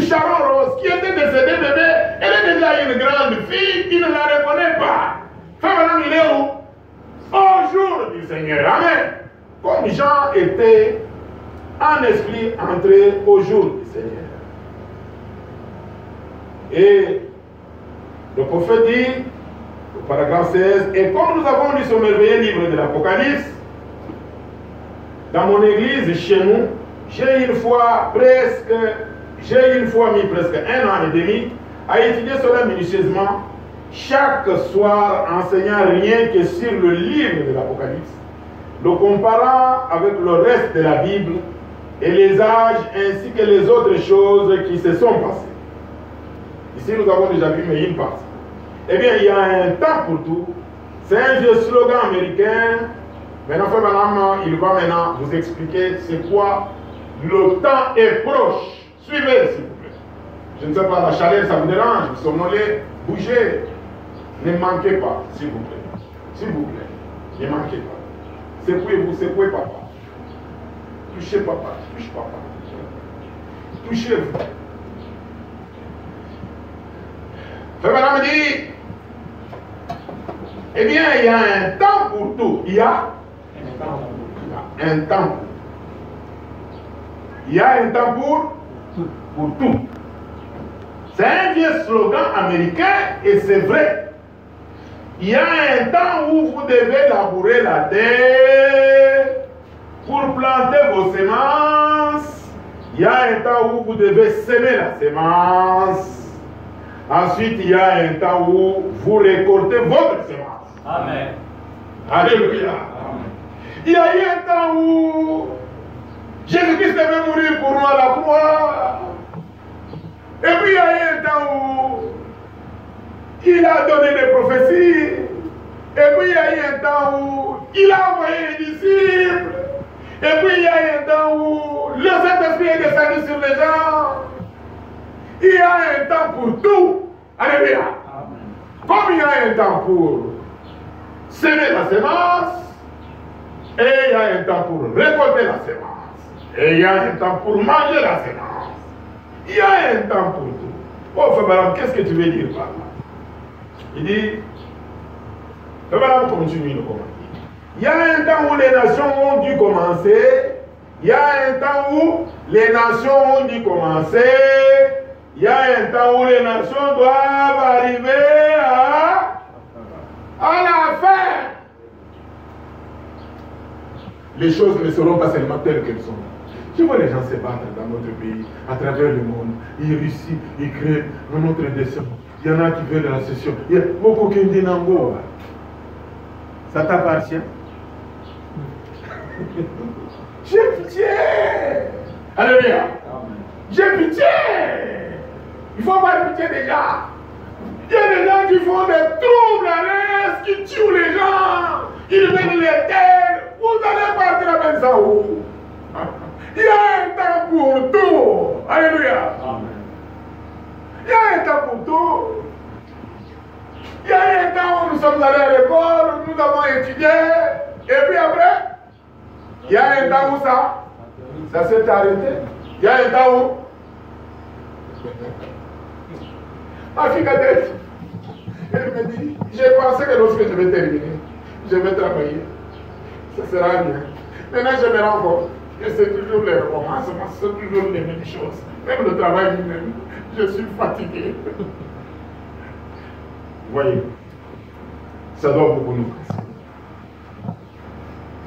Sharon Rose, qui était décédée bébé. Elle est déjà une grande fille, il ne la reconnaît pas. Maintenant, il est où? Au jour du Seigneur. Amen. Comme Jean était en esprit entré au jour du Seigneur. Et le prophète dit, au paragraphe 16, et comme nous avons lu ce merveilleux livre de l'Apocalypse, dans mon église, chez nous, j'ai une fois mis presque 1 an et demi à étudier cela minutieusement, chaque soir enseignant rien que sur le livre de l'Apocalypse, le comparant avec le reste de la Bible et les âges ainsi que les autres choses qui se sont passées. Ici, nous avons déjà vu, mais une partie. Eh bien, il y a un temps pour tout. C'est un vieux slogan américain. Maintenant, frère Madame, il va maintenant vous expliquer c'est quoi le temps est proche. Suivez, s'il vous plaît. Je ne sais pas, la chaleur, ça vous dérange. Vous somnolez, bougez. Ne manquez pas, s'il vous plaît. S'il vous plaît, ne manquez pas. Secouez-vous, secouez papa. Touchez papa, touche papa. Touchez-vous. Frère Madame dit, eh bien, il y a un temps pour tout. Il y a un temps. Il y a un temps pour tout. C'est un vieux slogan américain et c'est vrai. Il y a un temps où vous devez labourer la terre pour planter vos semences. Il y a un temps où vous devez semer la semence. Ensuite, il y a un temps où vous récoltez votre semence. Amen. Alléluia. Amen. Il y a eu un temps où Jésus-Christ devait mourir pour nous à la croix. Et puis il y a eu un temps où il a donné des prophéties. Et puis il y a eu un temps où il a envoyé les disciples. Et puis il y a eu un temps où le Saint-Esprit est descendu sur les gens. Il y a un temps pour tout. Alléluia. Comme il y a un temps pour semer la semence, et il y a un temps pour récolter la semence, et il y a un temps pour manger la semence. Il y a un temps pour tout. Oh, Frère Baram, qu'est-ce que tu veux dire par là? Il dit, Frère Baram continue le commentaire. Il y a un temps où les nations ont dû commencer. Il y a un temps où les nations ont dû commencer. Il y a un temps où les nations doivent arriver à la fin. Les choses ne seront pas seulement telles qu'elles sont. Je vois les gens se battre dans notre pays, à travers le monde. Ils réussissent, ils créent dans notre dessin. Il y en a qui veulent la session. Il y a beaucoup qui disent Nango. Ça t'appartient. J'ai pitié. Alléluia. J'ai pitié. Il faut avoir pitié des gens. Il y a des gens qui font des troubles à l'aise, qui tuent les gens. Ils viennent les terres. Vous allez partir à Benzaou. Il y a un temps pour tout. Alléluia. Il y a un temps pour tout. Il y a un temps où nous sommes allés à l'école, nous avons étudié. Et puis après, il y a un temps où ça s'est arrêté. Il y a un temps où ma fille cadette, elle me dit, j'ai pensé que lorsque je vais terminer, je vais travailler. Ça sera bien. Maintenant, je me rends compte que c'est toujours les recommencements, c'est toujours les mêmes choses. Même le travail lui-même, je suis fatigué. Vous voyez, ça doit beaucoup nous presser.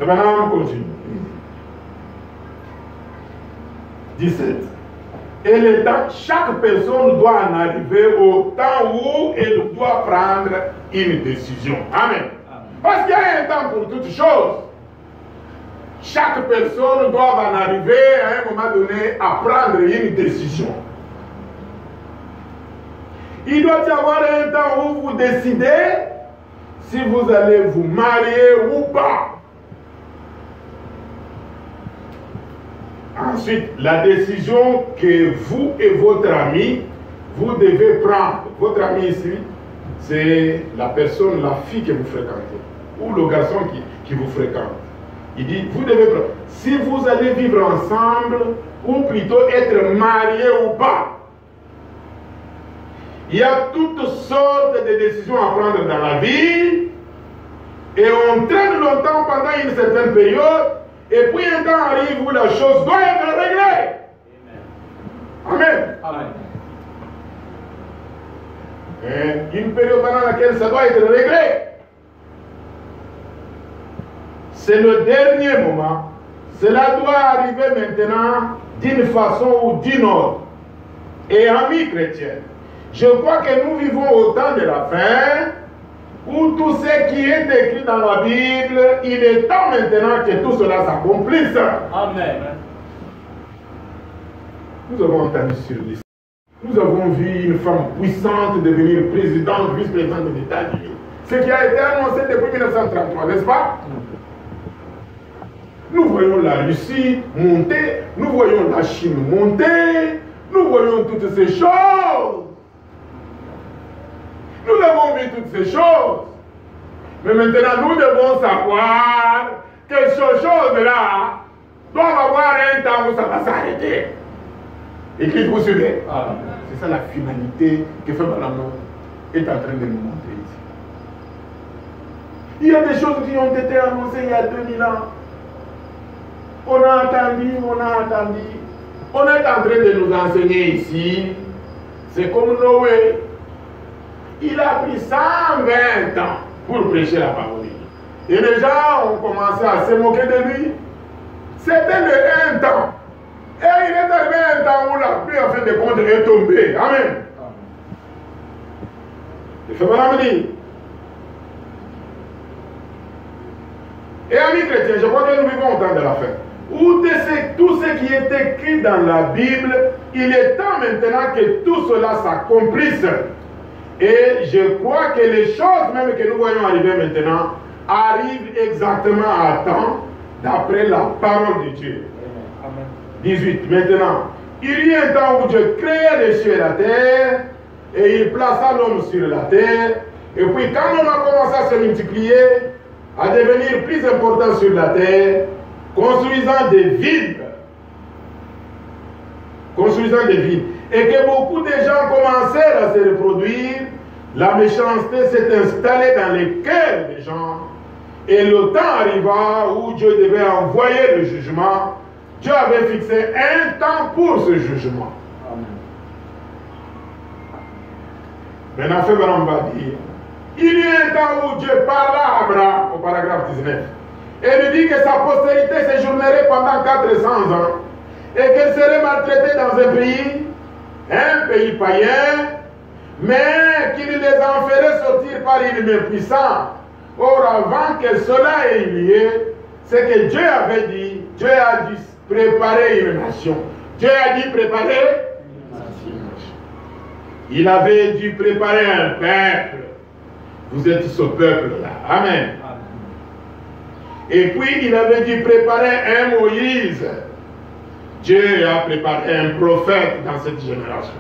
Et maintenant, on continue. 17. Et le temps, chaque personne doit en arriver au temps où elle doit prendre une décision. Amen. Parce qu'il y a un temps pour toutes choses. Chaque personne doit en arriver à un moment donné à prendre une décision. Il doit y avoir un temps où vous décidez si vous allez vous marier ou pas. Ensuite, la décision que vous et votre ami, vous devez prendre. Votre ami ici, c'est la personne, la fille que vous fréquentez, ou le garçon qui vous fréquente. Il dit, vous devez, si vous allez vivre ensemble, ou plutôt être mariés ou pas, il y a toutes sortes de décisions à prendre dans la vie, et on traîne longtemps pendant une certaine période, et puis un temps arrive où la chose doit être réglée. Amen. Amen. Et une période pendant laquelle ça doit être réglé. C'est le dernier moment. Cela doit arriver maintenant d'une façon ou d'une autre. Et amis chrétiens, je crois que nous vivons au temps de la fin, où tout ce qui est écrit dans la Bible, il est temps maintenant que tout cela s'accomplisse. Amen. Nous avons entendu sur l'histoire. Nous avons vu une femme puissante devenir présidente, vice-présidente des États-Unis. Ce qui a été annoncé depuis 1933, n'est-ce pas? Nous voyons la Russie monter, nous voyons la Chine monter, nous voyons toutes ces choses. Nous avons vu toutes ces choses. Mais maintenant, nous devons savoir que ces choses-là doivent avoir un temps où ça va s'arrêter. Et qui vous suivez? C'est ça la finalité que Frère Branham est en train de nous montrer ici. Il y a des choses qui ont été annoncées il y a 2000 ans. On a attendu, on a attendu. On est en train de nous enseigner ici. C'est comme Noé. Il a pris 120 ans pour prêcher la parole. Et les gens ont commencé à se moquer de lui. C'était le 1 temps. Et il est arrivé un temps où la pluie en fin de compte est tombée. Amen. Le Frère Branham dit. Et amis chrétiens, je crois que nous vivons au temps de la fin. Où tout ce qui est écrit dans la Bible, il est temps maintenant que tout cela s'accomplisse. Et je crois que les choses même que nous voyons arriver maintenant arrivent exactement à temps d'après la parole de Dieu. Amen. 18. Maintenant, il y a un temps où Dieu créa les cieux et la terre et il plaça l'homme sur la terre. Et puis quand l'homme a commencé à se multiplier, à devenir plus important sur la terre, construisant des villes. Construisant des villes. Et que beaucoup de gens commencèrent à se reproduire, la méchanceté s'est installée dans les cœurs des gens. Et le temps arriva où Dieu devait envoyer le jugement. Dieu avait fixé un temps pour ce jugement. Amen. Maintenant, Frère Branham va dire, il y a un temps où Dieu parla à Abraham, au paragraphe 19, et lui dit que sa postérité séjournerait pendant 400 ans, et qu'elle serait maltraitée dans un pays païen, mais qu'il les en ferait sortir par une main puissante. Or, avant que cela ait lieu, c'est que Dieu avait dit, Dieu a dit préparer une nation. Dieu a dit préparer une nation. Il avait dû préparer un peuple. Vous êtes ce peuple-là. Amen. Et puis, il avait dû préparer un Moïse. Dieu a préparé un prophète dans cette génération.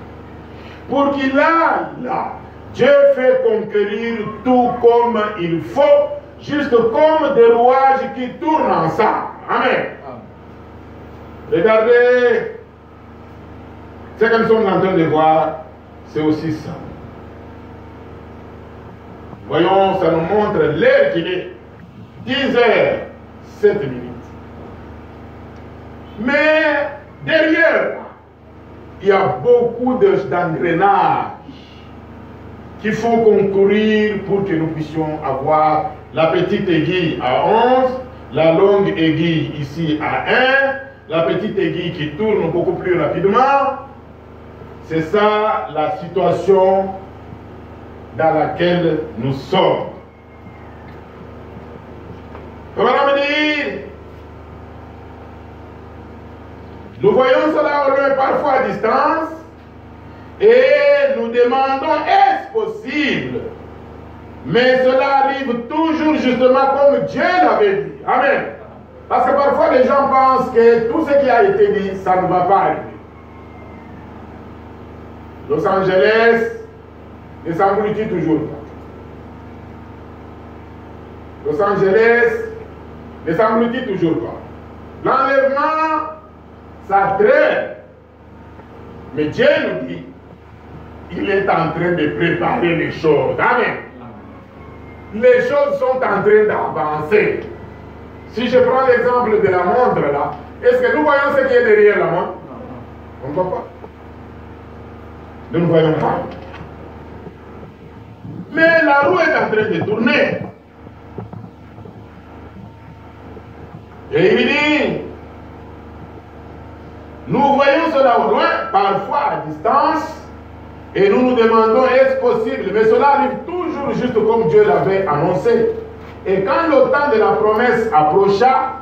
Pour qu'il aille là, Dieu fait conquérir tout comme il faut, juste comme des rouages qui tournent ensemble. Amen. Regardez, ce que nous sommes en train de voir, c'est aussi ça. Voyons, ça nous montre l'heure qu'il est. 10 heures, 7 minutes. Mais derrière, il y a beaucoup d'engrenages qui font concourir pour que nous puissions avoir la petite aiguille à 11, la longue aiguille ici à 1, la petite aiguille qui tourne beaucoup plus rapidement. C'est ça la situation dans laquelle nous sommes. Comment me dire? Nous voyons cela au loin, parfois à distance, et nous demandons, est-ce possible? Mais cela arrive toujours justement comme Dieu l'avait dit. Amen. Parce que parfois les gens pensent que tout ce qui a été dit, ça ne va pas arriver. Los Angeles ne s'engloutit toujours pas. Los Angeles, ne semble-t-il toujours pas. L'enlèvement, ça traîne. Mais Dieu nous dit, il est en train de préparer les choses. Amen. Les choses sont en train d'avancer. Si je prends l'exemple de la montre là, est-ce que nous voyons ce qui est derrière la montre? On ne voit pas. Nous ne voyons pas. Mais la roue est en train de tourner. Et il dit, nous voyons cela au loin, parfois à distance, et nous nous demandons, est-ce possible? Mais cela arrive toujours juste comme Dieu l'avait annoncé. Et quand le temps de la promesse approcha,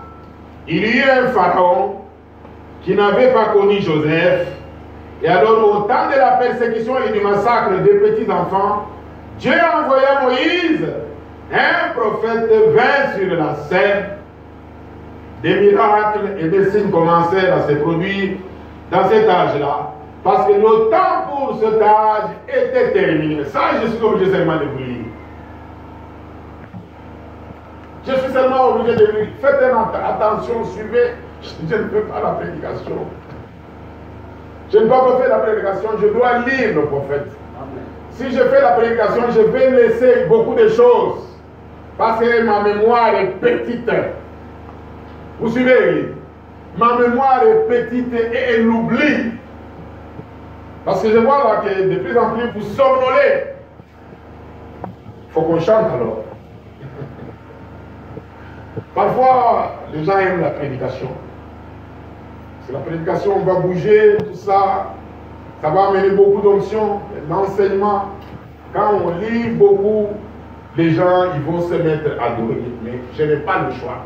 il y eut un pharaon qui n'avait pas connu Joseph. Et alors, au temps de la persécution et du massacre des petits-enfants, Dieu envoya Moïse, un prophète vint sur la scène. Des miracles et des signes commencèrent à se produire dans cet âge-là. Parce que le temps pour cet âge était terminé. Ça, je suis obligé seulement de vous lire. Je suis seulement obligé de lire. Faites attention, suivez. Je ne fais pas la prédication. Je ne peux pas faire la prédication, je dois lire le prophète. Amen. Si je fais la prédication, je vais laisser beaucoup de choses. Parce que ma mémoire est petite. Vous suivez? Ma mémoire est petite et elle oublie. Parce que je vois là que de plus en plus vous somnolez. Il faut qu'on chante alors. Parfois, les gens aiment la prédication. C'est la prédication, on va bouger, tout ça. Ça va amener beaucoup d'onction, d'enseignement. Quand on lit beaucoup, les gens ils vont se mettre à dormir. Mais je n'ai pas le choix.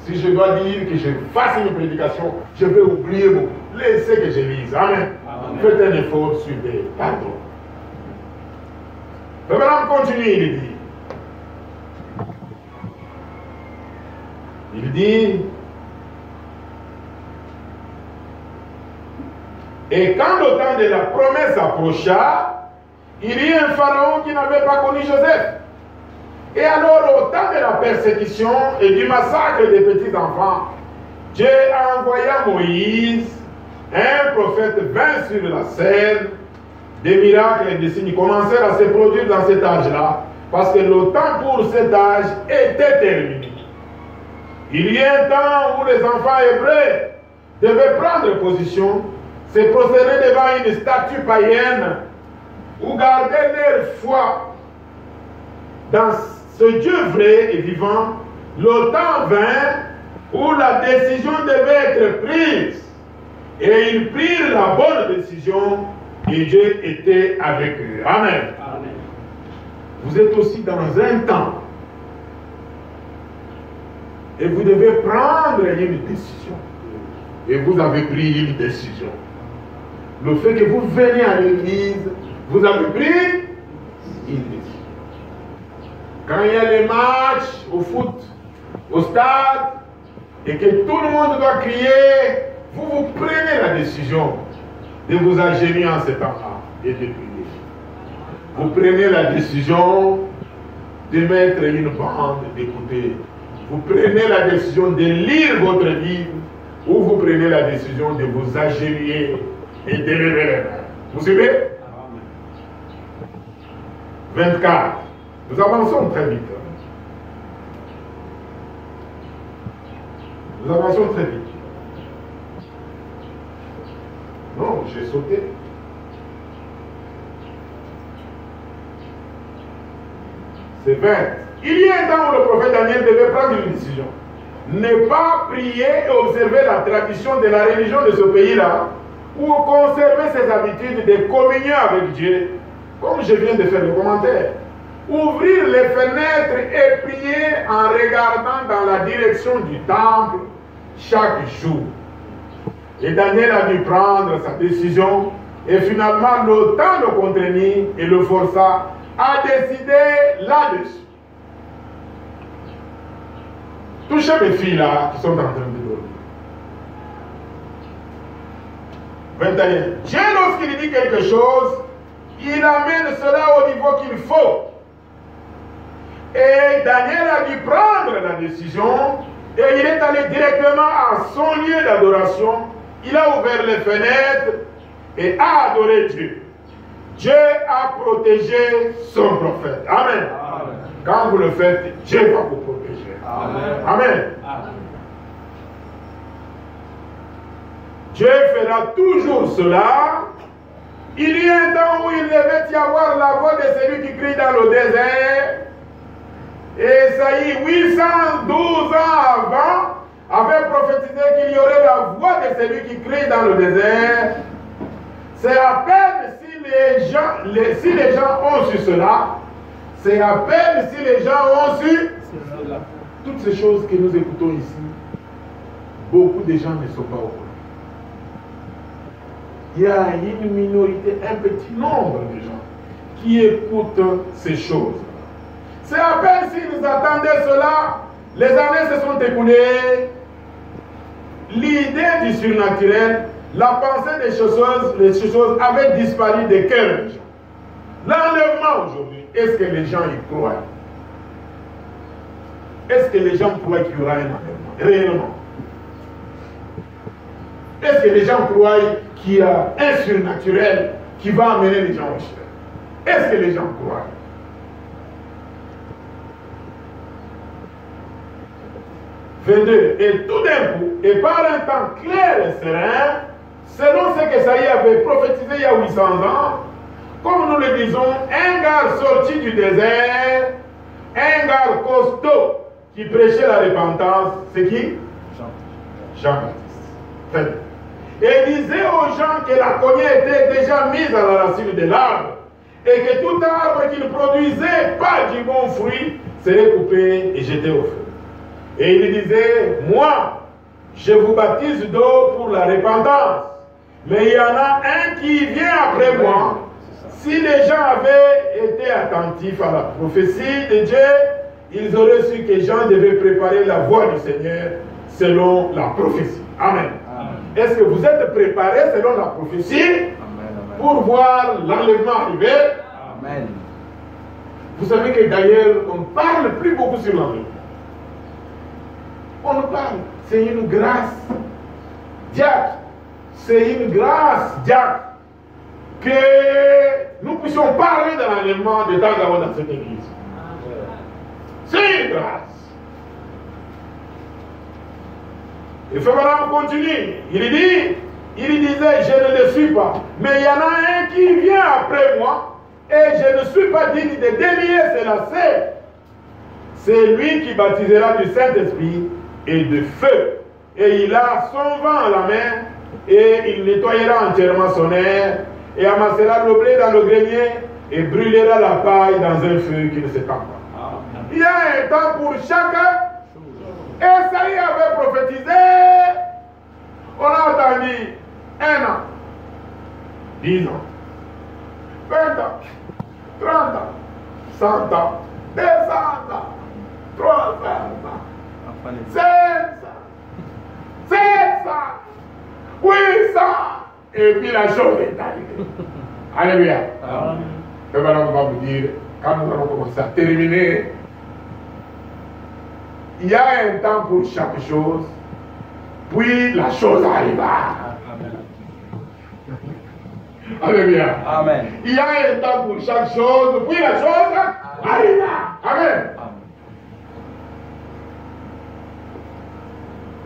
Si je dois dire que je fasse une prédication, je vais oublier beaucoup. Laissez que je lise. Amen. Amen. Faites un effort, suivez. Pardon. Le Branham continue, il dit, et quand le temps de la promesse approcha, il y eut un pharaon qui n'avait pas connu Joseph. Et alors, au temps de la persécution et du massacre des petits-enfants, Dieu envoya Moïse, un prophète vint sur la scène, des miracles et des signes commencèrent à se produire dans cet âge-là, parce que le temps pour cet âge était terminé. Il y a un temps où les enfants hébreux devaient prendre position, se prosterner devant une statue païenne, ou garder leur foi dans ce Dieu vrai et vivant. Le temps vint où la décision devait être prise. Et ils prirent la bonne décision et Dieu était avec eux. Amen. Amen. Vous êtes aussi dans un temps. Et vous devez prendre une décision. Et vous avez pris une décision. Le fait que vous venez à l'église, vous avez pris une décision. Quand il y a les matchs au foot, au stade, et que tout le monde doit crier, vous prenez la décision de vous agenouiller en ce temps-là et de prier. Vous prenez la décision de mettre une bande, d'écouter. Vous prenez la décision de lire votre livre, ou vous prenez la décision de vous agenouiller et de lever les mains. Vous suivez? 24. Nous avançons très vite. Nous avançons très vite. Non, j'ai sauté. C'est 20. Il y a un temps où le prophète Daniel devait prendre une décision. Ne pas prier et observer la tradition de la religion de ce pays-là, ou conserver ses habitudes de communion avec Dieu, comme je viens de faire le commentaire. Ouvrir les fenêtres et prier en regardant dans la direction du temple chaque jour. Et Daniel a dû prendre sa décision et finalement le temps le contraignit et le força à décider là-dessus. Touchez mes filles là qui sont en train de dormir. 21. Dieu, lorsqu'il dit quelque chose, il amène cela au niveau qu'il faut. Et Daniel a dû prendre la décision et il est allé directement à son lieu d'adoration. Il a ouvert les fenêtres et a adoré Dieu. Dieu a protégé son prophète. Amen. Amen. Quand vous le faites, Dieu va vous protéger. Amen. Amen. Amen. Dieu fera toujours cela. Il y a un temps où il devait y avoir la voix de celui qui crie dans le désert. Et Esaïe, 812 ans avant, avait prophétisé qu'il y aurait la voix de celui qui crie dans le désert. C'est à peine si les gens ont su cela, c'est à peine si les gens ont su toutes ces choses que nous écoutons ici. Beaucoup de gens ne sont pas au courant. Il y a une minorité, un petit nombre de gens qui écoutent ces choses. C'est à peine s'ils attendaient cela, les années se sont écoulées. L'idée du surnaturel, la pensée des choses avait disparu des cœurs des gens. L'enlèvement aujourd'hui, est-ce que les gens y croient? Est-ce que les gens croient qu'il y aura un enlèvement? Réellement. Est-ce que les gens croient qu'il y a un surnaturel qui va amener les gens au ciel? Est-ce que les gens croient? Et tout d'un coup, et par un temps clair et serein, selon ce qu'Esaïe avait prophétisé il y a 800 ans, comme nous le disons, un gars sorti du désert, un gars costaud qui prêchait la repentance, c'est qui? Jean-Baptiste. Et disait aux gens que la cognée était déjà mise à la racine de l'arbre et que tout arbre qui ne produisait pas du bon fruit serait coupé et jeté au feu. Et il disait, moi, je vous baptise d'eau pour la repentance. Mais il y en a un qui vient après moi. Si les gens avaient été attentifs à la prophétie de Dieu, ils auraient su que Jean devait préparer la voie du Seigneur selon la prophétie. Amen. Est-ce que vous êtes préparés selon la prophétie pour voir l'enlèvement arriver? Amen. Vous savez que d'ailleurs, on ne parle plus beaucoup sur l'enlèvement. On nous parle, c'est une grâce. Diacre, c'est une grâce, diacre, que nous puissions parler de l'enlèvement de temps dans cette église. C'est une grâce. Et Frère continue. Il disait, je ne le suis pas. Mais il y en a un qui vient après moi, et je ne suis pas digne de délier ses lacets. C'est lui qui baptisera du Saint-Esprit et de feu. Et il a son vent à la main, et il nettoyera entièrement son air, et amassera le blé dans le grenier, et brûlera la paille dans un feu qui ne s'étend pas. Il y a un temps pour chacun. Esaïe avait prophétisé. On a attendu 1 an, 10 ans, 20 ans, 30 ans, 100 ans, 200 ans, 300 ans, 500, 700, 800, et puis la chose est arrivée. Alléluia. Et maintenant on va vous dire, quand nous allons commencer à terminer, il y a un temps pour chaque chose, puis la chose arriva. Alléluia. Amen. Il y a un temps pour chaque chose, puis la chose arriva. Amen.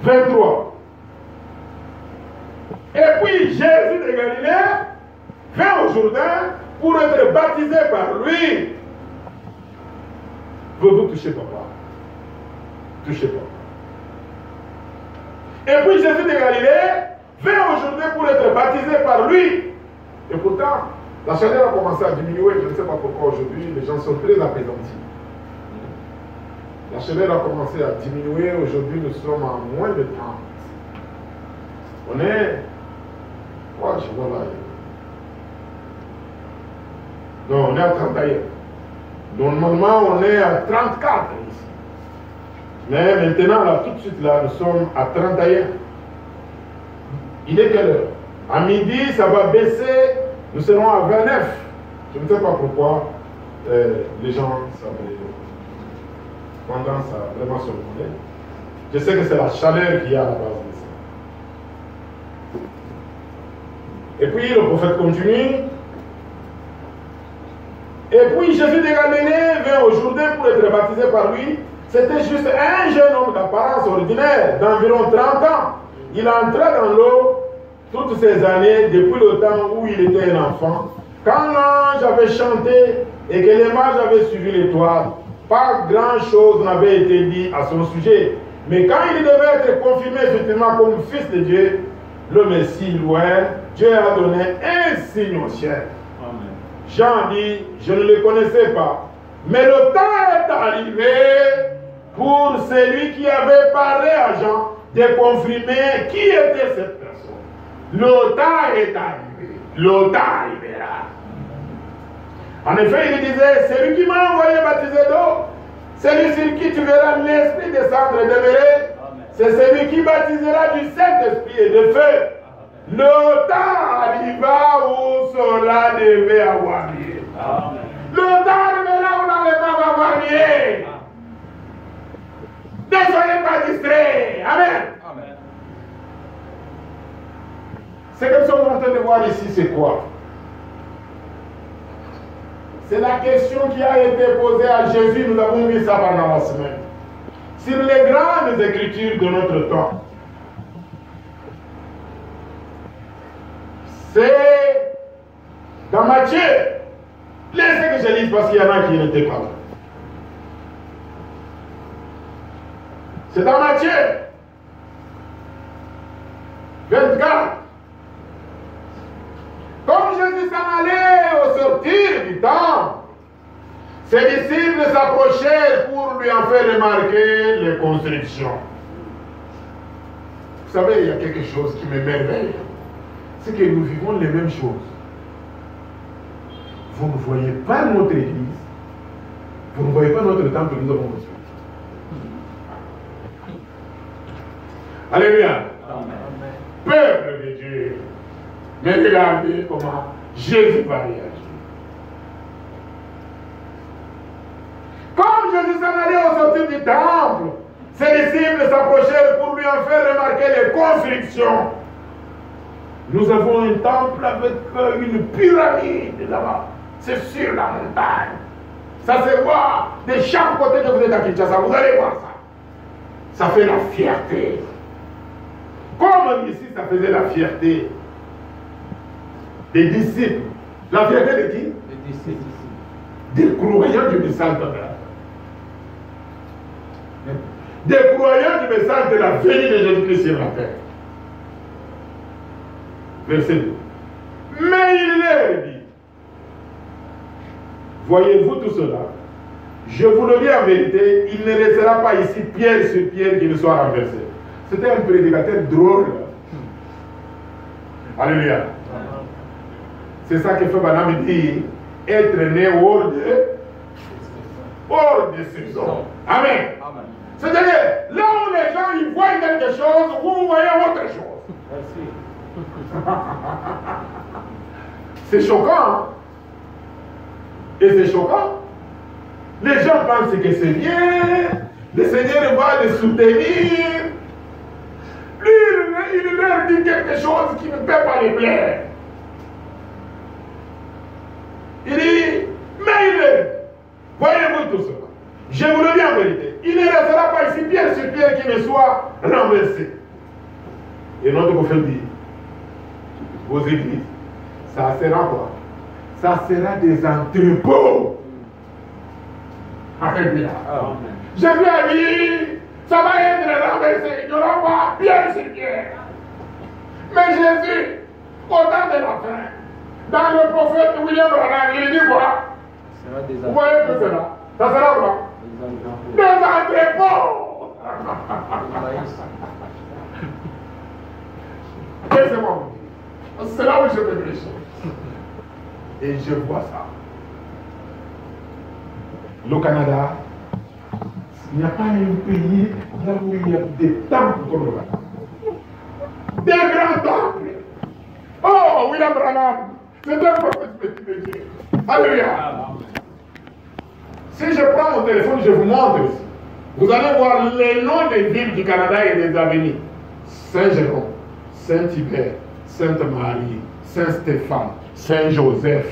23. Et puis Jésus de Galilée vint au Jourdain pour être baptisé par lui. Vous touchez papa. Touchez pas. Et puis Jésus de Galilée vint au Jourdain pour être baptisé par lui. Et pourtant, la chaleur a commencé à diminuer. Je ne sais pas pourquoi aujourd'hui, les gens sont très apaisantis. La chaleur a commencé à diminuer. Aujourd'hui, nous sommes à moins de 30. On est... Oh, je vois là. Non, on est à 31. Normalement, on est à 34 ici. Mais maintenant, là, tout de suite, là, nous sommes à 31. Il est quelle heure? À midi, ça va baisser. Nous serons à 29. Je ne sais pas pourquoi les gens savent. tendance à vraiment se reconnaître. Je sais que c'est la chaleur qui est à la base de ça. Et puis le prophète continue. Et puis Jésus de Galilée vint au Jourdain pour être baptisé par lui. C'était juste un jeune homme d'apparence ordinaire, d'environ 30 ans. Il entra dans l'eau toutes ces années, depuis le temps où il était un enfant. Quand l'ange avait chanté et que les mages avaient suivi l'étoile, pas grand-chose n'avait été dit à son sujet. Mais quand il devait être confirmé effectivement comme fils de Dieu, le Messie loin, Dieu a donné un signe au ciel. Amen. Jean dit, je ne le connaissais pas. Mais le temps est arrivé pour celui qui avait parlé à Jean de confirmer qui était cette personne. Le temps est arrivé. Le temps arrivera. En effet, il disait, celui qui m'a envoyé baptiser d'eau, celui sur qui tu verras l'Esprit descendre et demeurer, c'est celui qui baptisera du Saint-Esprit et de feu. Le temps arriva où cela devait avoir lieu. Le temps arrivera où l'enlèvement va avoir lieu. Ne soyez pas distraits. Amen. Amen. C'est comme ça qu'on est en train de voir ici, c'est quoi? C'est la question qui a été posée à Jésus, nous avons vu ça pendant la semaine. Sur les grandes écritures de notre temps. C'est dans Matthieu. Laissez que je lise parce qu'il y en a qui n'étaient pas là. C'est dans Matthieu 24. Comme Jésus s'en allait au sortir du temple, ses disciples s'approchèrent pour lui en faire remarquer les constructions. Vous savez, il y a quelque chose qui m'émerveille. C'est que nous vivons les mêmes choses. Vous ne voyez pas notre église, vous ne voyez pas notre temple que nous avons construit. Alléluia. Amen. Peuple de Dieu, mais regardez comment Jésus va réagir. Comme Jésus s'en allait au sortir du temple, ses disciples s'approchèrent pour lui en faire remarquer les constructions. Nous avons un temple avec une pyramide là-bas. C'est sur la montagne. Ça se voit de chaque côté que vous êtes à Kinshasa. Vous allez voir ça. Ça fait la fierté. Comme ici, ça faisait la fierté des disciples. La fierté de qui? Des disciples. Des croyants du message de la des croyants du message de la venue de Jésus-Christ sur la terre. Verset 2. Mais il leur dit, voyez-vous tout cela? Je vous le dis en vérité, il ne restera pas ici pierre sur pierre qui ne soit renversé. C'était un prédicateur drôle. Alléluia. C'est ça que fait Banam dit, être né hors de saison. Amen. C'est-à-dire, là où les gens ils voient quelque chose, vous voyez autre chose. Merci. C'est choquant. Hein? Et c'est choquant. Les gens pensent que c'est bien. Le Seigneur va les soutenir. Lui, il leur dit quelque chose qui ne peut pas les plaire. Il dit, mais il est, voyez-vous tout cela. Je vous le dis en vérité, il ne restera pas ici pierre sur pierre qui ne soit renversé. Et notre prophète dit, vos églises, ça sera quoi? Ça sera des entrepôts. Alléluia. Je viens dire, ça va être renversé. Il n'y aura pas pierre sur pierre. Mais Jésus, au temps de la fin, dans le prophète William Branham, il dit quoi? Vous voyez que c'est là. Ça sera quoi? Des entrepôts. Laissez-moi vous dire. C'est là où je fais les choses. Et je vois ça. Le Canada, il n'y a pas un pays là où il y a des temples comme le Canada. Des grands temples. Oh, William Branham, c'est un prophète de Dieu. Alléluia. Si je prends mon téléphone, je vous montre ici. Vous allez voir les noms des villes du Canada et des avenues. Saint-Jérôme, Saint-Hubert, Sainte-Marie, Saint-Stéphane, Saint-Joseph.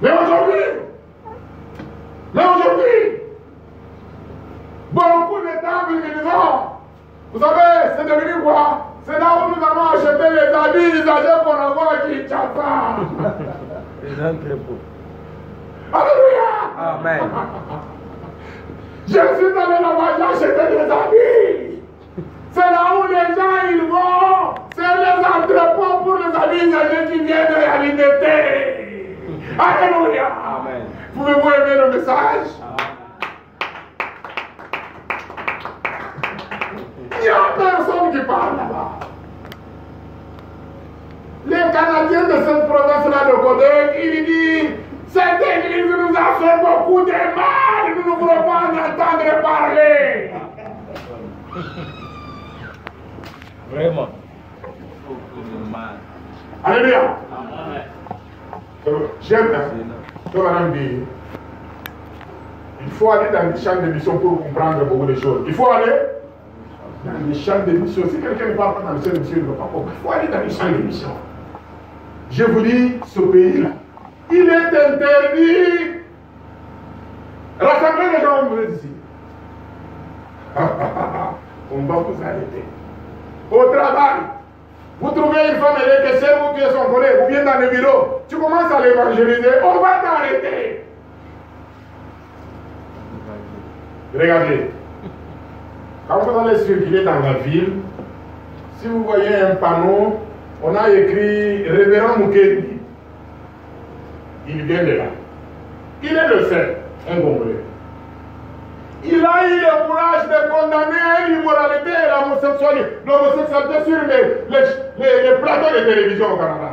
Mais aujourd'hui, beaucoup de temples qui disent, vous savez, c'est devenu quoi? C'est là où nous avons acheté les habits usagés qu'on envoie à Kinshasa. Les entrepôts. Alléluia! Amen. Je suis allé là-bas, j'ai acheté des habits. C'est là où les gens ils vont. C'est les entrepôts pour les habits usagés qui viennent de l'unité. Alléluia! Amen. Pouvez-vous aimer le message? Il n'y a personne qui parle là-bas. Les Canadiens de cette province-là de Québec, ils disent, cette église nous a fait beaucoup de mal, nous ne voulons pas en entendre parler. Vraiment. Alléluia. J'aime, comme madame dit, il faut aller dans les champs d'émission pour comprendre beaucoup de choses. Il faut aller dans les champs d'émission. Si quelqu'un ne parle pas dans les champs d'émission, il ne va pas comprendre. Il faut aller dans les champs d'émission. Je vous dis, ce pays-là, il est interdit. Rassemblez les gens où vous êtes ici. On va vous arrêter. Au travail, vous trouvez une femme et que c'est vous qui est son collègue, vous venez dans le bureau, tu commences à l'évangéliser, on va t'arrêter. Regardez, quand vous allez circuler dans la ville, si vous voyez un panneau, on a écrit Révérend Mukendi. Il vient de là. Il est le seul, un Congolais. Il a eu le courage de condamner l'immoralité et l'homosexualité sur les plateaux de télévision au Canada.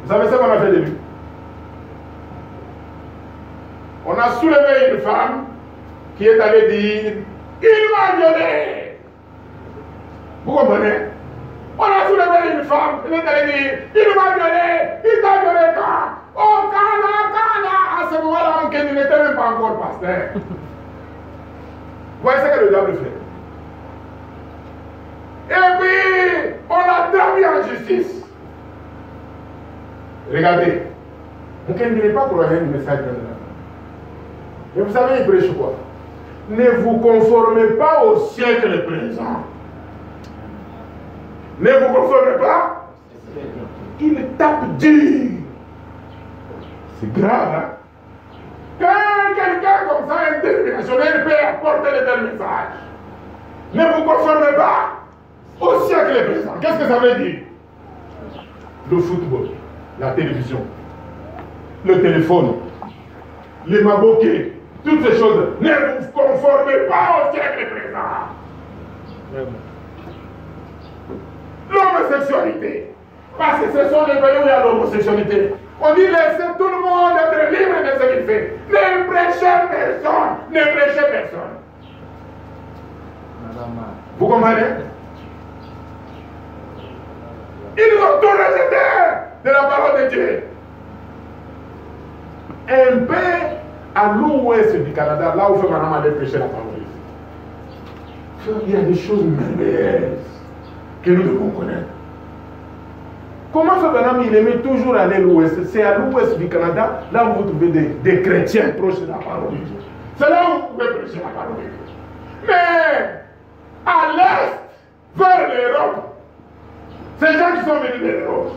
Vous savez ce qu'on a fait de lui? On a soulevé une femme qui est allée dire « Il m'a violé !» Vous comprenez? On a soulevé une femme qui est allée dire « Il m'a violé! Il t'a violé quand? Oh, Kana! À ce moment-là, on n'était même pas encore pasteur. » Vous voyez ce que le diable fait? Et puis, on l'a traduit en justice. Regardez. On n'est pas pour un message de la. Mais vous savez, il prêche quoi? Ne vous conformez pas au siècle présent. Ne vous conformez pas. Il tape dur. C'est grave, hein? Quand quelqu'un comme ça, interventionnel, peut apporter le tel message. Ne vous conformez pas au siècle présent. Qu'est-ce que ça veut dire? Le football, la télévision, le téléphone, les maboquets, toutes ces choses. Ne vous conformez pas au siècle présent. L'homosexualité. Parce que ce sont les pays où il y a l'homosexualité. On dit laissez tout le monde être libre de ce qu'il fait. Ne prêchez personne. Ne prêchez personne. Vous comprenez? Ils ont tout rejeté de la parole de Dieu. Un peu à l'ouest du Canada, là où Madame allait prêcher la parole. Il y a des choses merveilleuses que nous devons connaître. Comment ce bonhomme il aimait toujours aller à l'ouest? C'est à l'ouest du Canada, là où vous trouvez des chrétiens proches de la parole de Dieu. C'est là où vous pouvez prêcher la parole de Dieu. Mais à l'est, vers l'Europe, ces gens qui sont venus de l'Europe,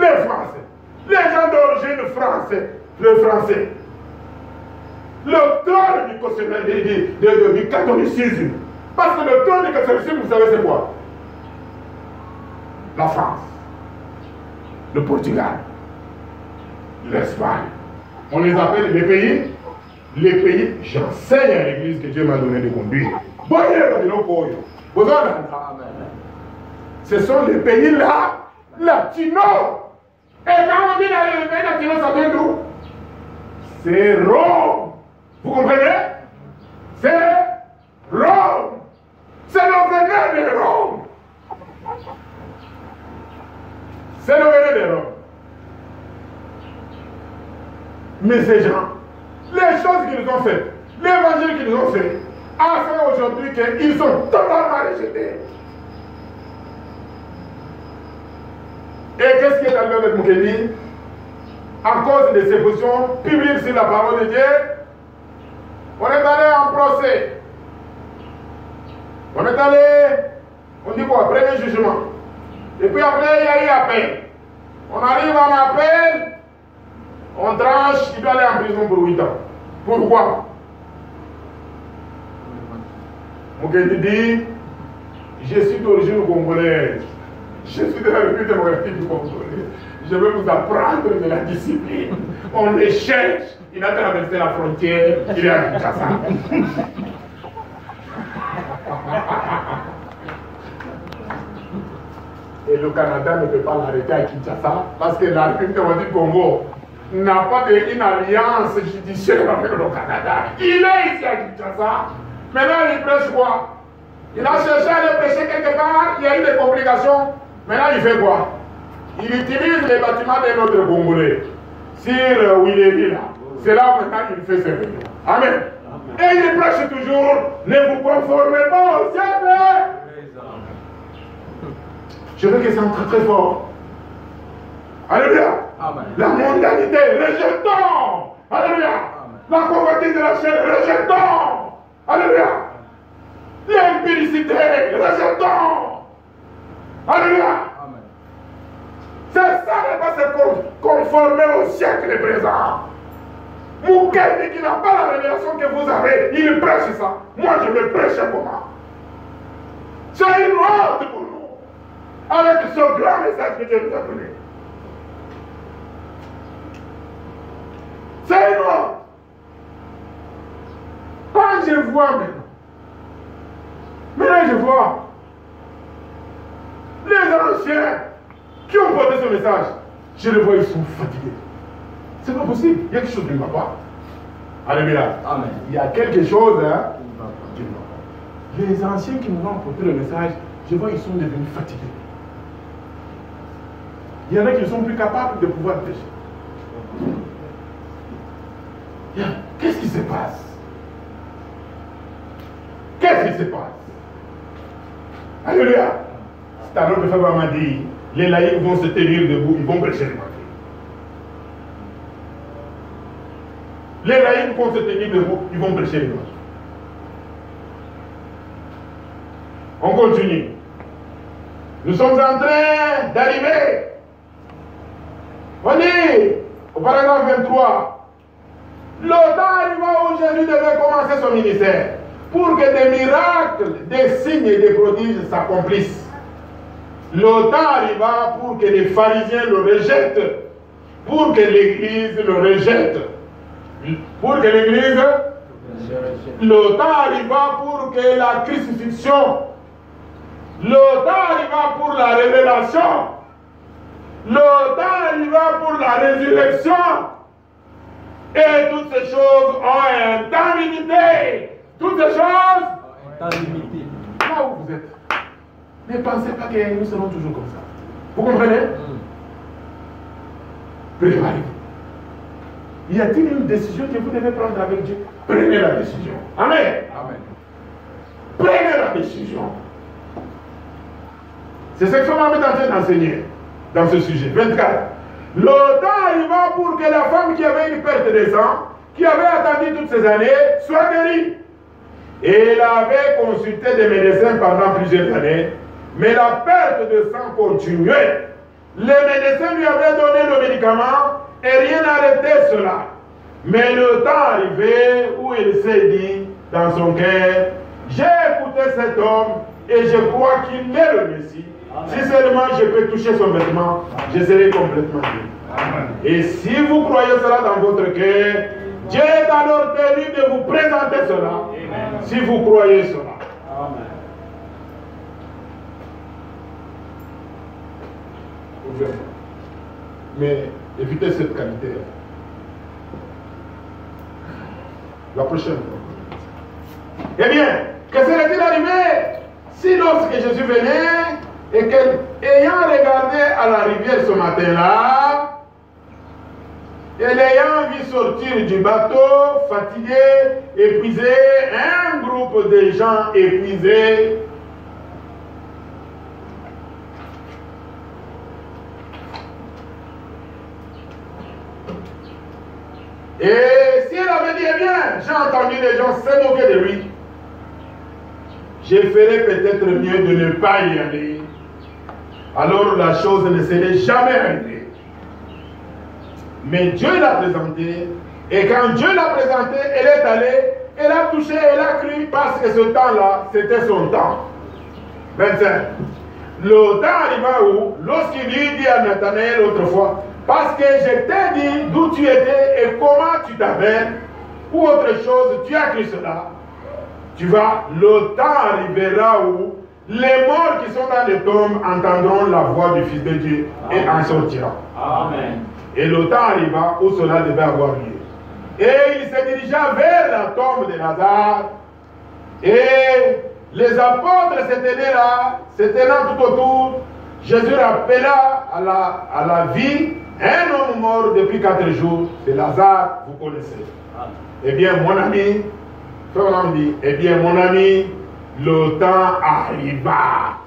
les Français, les gens d'origine française, le français, le trône du catholicisme. Parce que le trône du catholicisme, vous savez c'est quoi? La France, le Portugal, l'Espagne. On les appelle les pays, j'enseigne à l'église que Dieu m'a donné de conduire. Ce sont les pays là, latinos. Et quand on dit les pays latinos, ça vient d'où? C'est Rome. Vous comprenez? C'est Rome. C'est le vénère de Rome. C'est le vénère de Rome. Mais ces gens, les choses qu'ils ont faites, l'évangile qu'ils ont fait, a fait aujourd'hui qu'ils sont totalement rejetés. Et qu'est-ce qui est arrivé avec Mukendi? À cause de ses positions publiques sur la parole de Dieu, on est allé en procès. On est allé, on dit quoi? Premier jugement. Et puis après, il y a eu appel. On arrive en appel, on tranche, il doit aller en prison pour 8 ans. Pourquoi? Mukendi dit, je suis d'origine congolaise. Je suis de la République démocratique du Congo. Je veux vous apprendre de la discipline. On le cherche. Il a traversé la frontière. Il est à Kinshasa. Et le Canada ne peut pas l'arrêter à Kinshasa parce que la République démocratique du Congo n'a pas une alliance judiciaire avec le Canada. Il est ici à Kinshasa. Maintenant, il prêche quoi? Il a cherché à aller prêcher quelque part. Il y a eu des complications. Maintenant, il fait quoi? Il utilise les bâtiments de notre Congolais sur Willeri là. C'est là où maintenant il fait ses réunions. Amen. Et il prêche toujours, ne vous conformez pas au siècle. Je veux que ça entre très fort. Alléluia. Amen. La mondialité, rejetons. Alléluia. Amen. La convoitise de la chair, rejetons. Alléluia. L'impudicité, rejetons. Alléluia. Amen. C'est ça, ne pas se conformer au siècle présent. Mukendi qui n'a pas la révélation que vous avez, il prêche ça. Moi, je vais prêcher comment? C'est une honte pour nous. Avec ce grand message que Dieu nous a donné. C'est une honte. Quand je vois maintenant je vois les anciens qui ont porté ce message, je les vois, ils sont fatigués. C'est pas possible, il y a quelque chose qui ne va pas. Alléluia. Amen. Il y a quelque chose qui ne va pas. Les anciens qui nous ont porté le message, je vois, ils sont devenus fatigués. Il y en a qui ne sont plus capables de pouvoir prêcher. Qu'est-ce qui se passe? Qu'est-ce qui se passe? Alléluia. C'est alors que Fabien m'a dit, les laïcs vont se tenir debout, ils vont prêcher l'évangile. Les laïcs vont se tenir debout, ils vont prêcher l'évangile. On continue. Nous sommes en train d'arriver. On dit, au paragraphe 23, le temps arriva où Jésus devait commencer son ministère pour que des miracles, des signes et des prodiges s'accomplissent. Le temps arriva pour que les pharisiens le rejettent, pour que l'Église le rejette. Pour que l'Église, le temps arriva pour que la crucifixion, le temps arriva pour la révélation, le temps arriva pour la résurrection. Et toutes ces choses ont un temps limité. Toutes ces choses ont un temps limité. Là où vous êtes, ne pensez pas que nous serons toujours comme ça. Vous comprenez? Préparez-vous. Y a-t-il une décision que vous devez prendre avec Dieu? Prenez la décision. Amen. Amen. Prenez la décision. C'est ce que nous sommes en train d'enseigner dans ce sujet. 24. Le temps arriva pour que la femme qui avait une perte de sang, qui avait attendu toutes ces années, soit guérie. Et elle avait consulté des médecins pendant plusieurs années, mais la perte de sang continuait. Les médecins lui avaient donné le médicament et rien n'arrêtait cela. Mais le temps arrivé où il s'est dit dans son cœur, j'ai écouté cet homme et je crois qu'il est le Messie. Si seulement je peux toucher son vêtement, je serai complètement guéri. Et si vous croyez cela dans votre cœur, Dieu est alors tenu de vous présenter cela. Amen. Si vous croyez cela. Amen. Mais évitez cette qualité. La prochaine fois. Eh bien, que serait-il arrivé si lorsque Jésus venait et qu'ayant regardé à la rivière ce matin-là, Et l'ayant vu sortir du bateau, fatigué, épuisé, un groupe de gens épuisés, et si elle avait dit, eh bien, j'ai entendu les gens se moquer de lui, je ferais peut-être mieux de ne pas y aller. Alors la chose ne serait jamais arrivée. Mais Dieu l'a présenté, et quand Dieu l'a présenté, elle est allée, elle a touché, elle a cru, parce que ce temps-là, c'était son temps. 25. Le temps arriva où, lorsqu'il lui dit à Nathanaël autrefois, parce que je t'ai dit d'où tu étais et comment tu t'appelles, ou autre chose, tu as cru cela, tu vas, le temps arrivera où les morts qui sont dans les tombes entendront la voix du Fils de Dieu et en sortiront. Amen. Et le temps arriva où cela devait avoir lieu. Et il se dirigea vers la tombe de Lazare. Et les apôtres se tenaient là, se tenant tout autour. Jésus rappela à la vie un homme mort depuis 4 jours. C'est Lazare, vous connaissez. Eh bien, mon ami, Frère dit, eh bien, mon ami, le temps arriva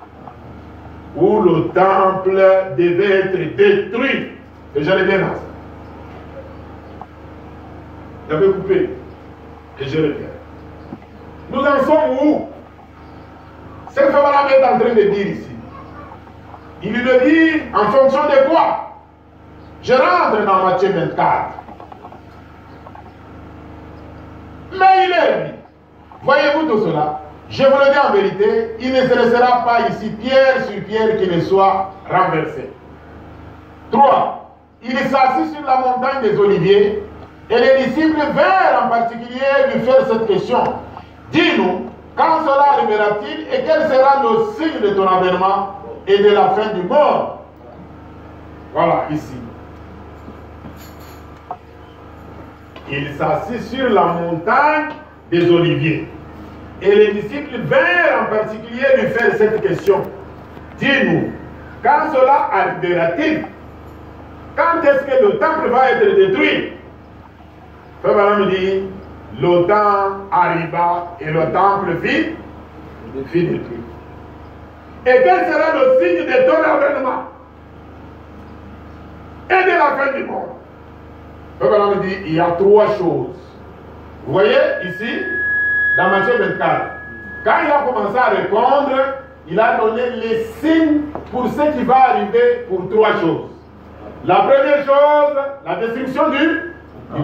où le temple devait être détruit. Et j'allais bien là. J'avais coupé. Et je reviens. Nous en sommes où? C'est ce que Frère est en train de dire ici. Il lui dit en fonction de quoi? Je rentre dans Matthieu 24. Mais il est lui. Voyez-vous tout cela? Je vous le dis en vérité, il ne se laissera pas ici pierre sur pierre qui ne soit renversé. 3. Il s'assit sur la montagne des Oliviers et les disciples vinrent en particulier lui faire cette question. Dis-nous, quand cela arrivera-t-il et quel sera le signe de ton avènement et de la fin du monde? Voilà, ici. Il s'assit sur la montagne des Oliviers. Et les disciples vinrent en particulier lui faire cette question. Dis-nous, quand cela arrivera-t-il? Quand est-ce que le temple va être détruit? Frère Branham dit, le temps arriva et le temple fut détruit. Et quel sera le signe de ton avènement et de la fin du monde? Frère Branham dit, il y a 3 choses. Vous voyez ici, dans Matthieu 24, quand il a commencé à répondre, il a donné les signes pour ce qui va arriver pour 3 choses. La première chose, la destruction du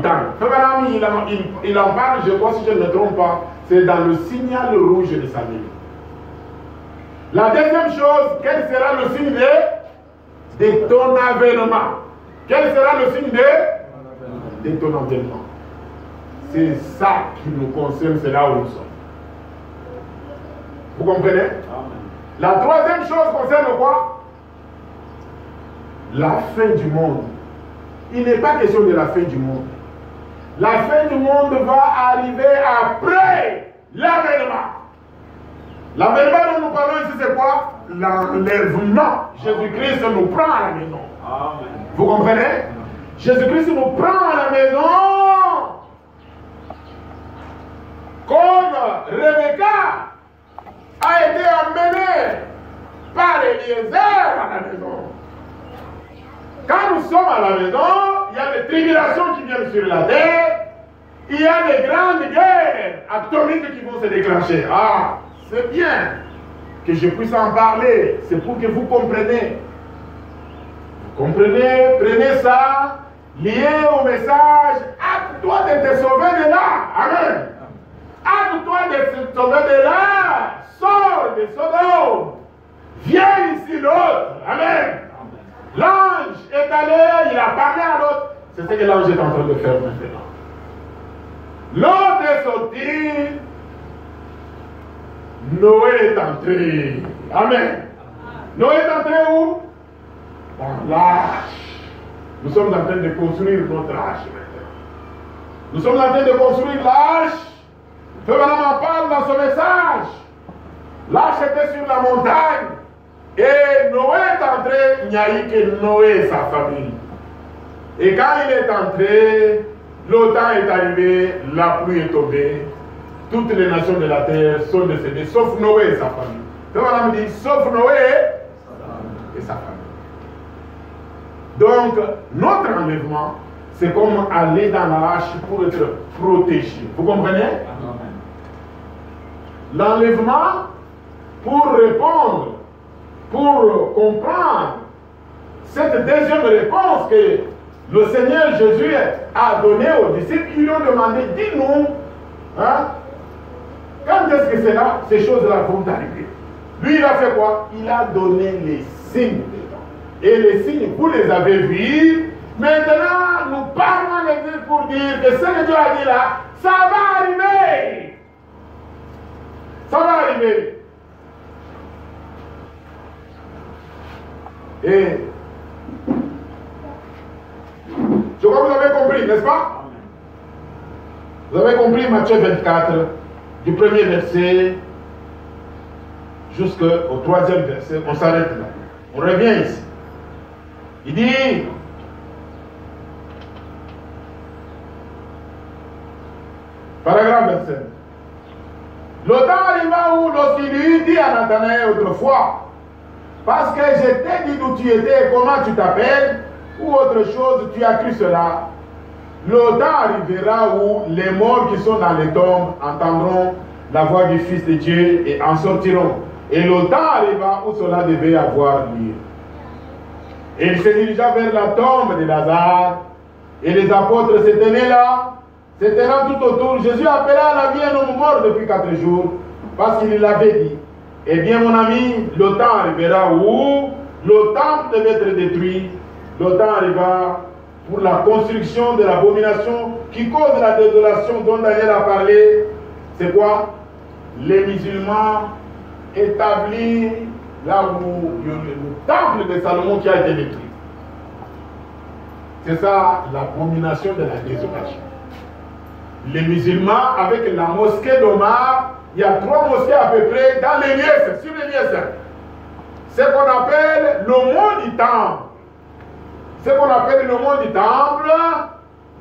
temple. Frère il en parle, je crois si je ne me trompe pas, c'est dans le signal rouge de sa Bible. La deuxième chose, quel sera le signe de ton avènement? Quel sera le signe de ton avènement? C'est ça qui nous concerne, c'est là où nous sommes. Vous comprenez? Amen. La troisième chose concerne quoi? La fin du monde. Il n'est pas question de la fin du monde. La fin du monde va arriver après l'avènement. L'avènement dont nous parlons ici, c'est quoi? L'enlèvement. Jésus-Christ nous prend à la maison. Amen. Vous comprenez? Jésus-Christ nous prend à la maison. Comme Rebecca a été emmenée par Eliezer à la maison. Quand nous sommes à la maison, il y a des tribulations qui viennent sur la terre, il y a des grandes guerres atomiques qui vont se déclencher. Ah, c'est bien que je puisse en parler, c'est pour que vous compreniez. Vous comprenez, prenez ça, lié au message, hâte-toi de te sauver de là. Amen. Hâte-toi de te sauver de là, sors de Sodome, viens ici l'autre. Amen. L'ange est allé, il a parlé à l'autre. C'est ce que l'ange est en train de faire maintenant. L'autre est sorti, Noé est entré. Amen. Noé est entré où? Dans l'arche. Nous sommes en train de construire notre arche maintenant. Nous sommes en train de construire l'arche. Frère Branham en parle dans son message. L'arche était sur la montagne. Et Noé est entré, il n'y a eu que Noé et sa famille. Et quand il est entré, l'OTAN est arrivé, la pluie est tombée. Toutes les nations de la terre sont décédées, sauf Noé et sa famille. Donc on a dit, sauf Noé et sa famille. Donc, notre enlèvement, c'est comme aller dans l'arche pour être protégé. Vous comprenez? L'enlèvement, pour répondre, pour comprendre cette deuxième réponse que le Seigneur Jésus a donnée aux disciples, ils lui ont demandé, dis-nous, hein, quand est-ce que ces choses-là vont arriver? Lui, il a fait quoi? Il a donné les signes dedans. Et les signes, vous les avez vus. Maintenant, nous parlons l'église pour dire que ce que Dieu a dit là, ça va arriver. Ça va arriver. Et je crois que vous avez compris, n'est-ce pas? Vous avez compris Matthieu 24, du premier verset jusqu'au troisième verset. On s'arrête là. On revient ici. Il dit, paragraphe 25. Le temps arriva où lorsqu'il lui dit à Nathanaël autrefois, parce que je t'ai dit d'où tu étais et comment tu t'appelles, ou autre chose, tu as cru cela. Le temps arrivera où les morts qui sont dans les tombes entendront la voix du Fils de Dieu et en sortiront. Et le temps arriva où cela devait avoir lieu. Et il se dirigea vers la tombe de Lazare, et les apôtres se tenaient là, se tenant tout autour. Jésus appela à la vie un homme mort depuis 4 jours, parce qu'il l'avait dit. Eh bien, mon ami, le temps arrivera où le temple devait être détruit. Le temps arriva pour la construction de l'abomination qui cause la désolation dont Daniel a parlé. C'est quoi? Les musulmans établis là où le temple de Salomon qui a été détruit. C'est ça l'abomination de la désolation. Les musulmans avec la mosquée d'Omar, il y a 3 mosquées à peu près dans les lieux, sur les lieux. C'est ce qu'on appelle le mont du temple. Ce qu'on appelle le mont du temple.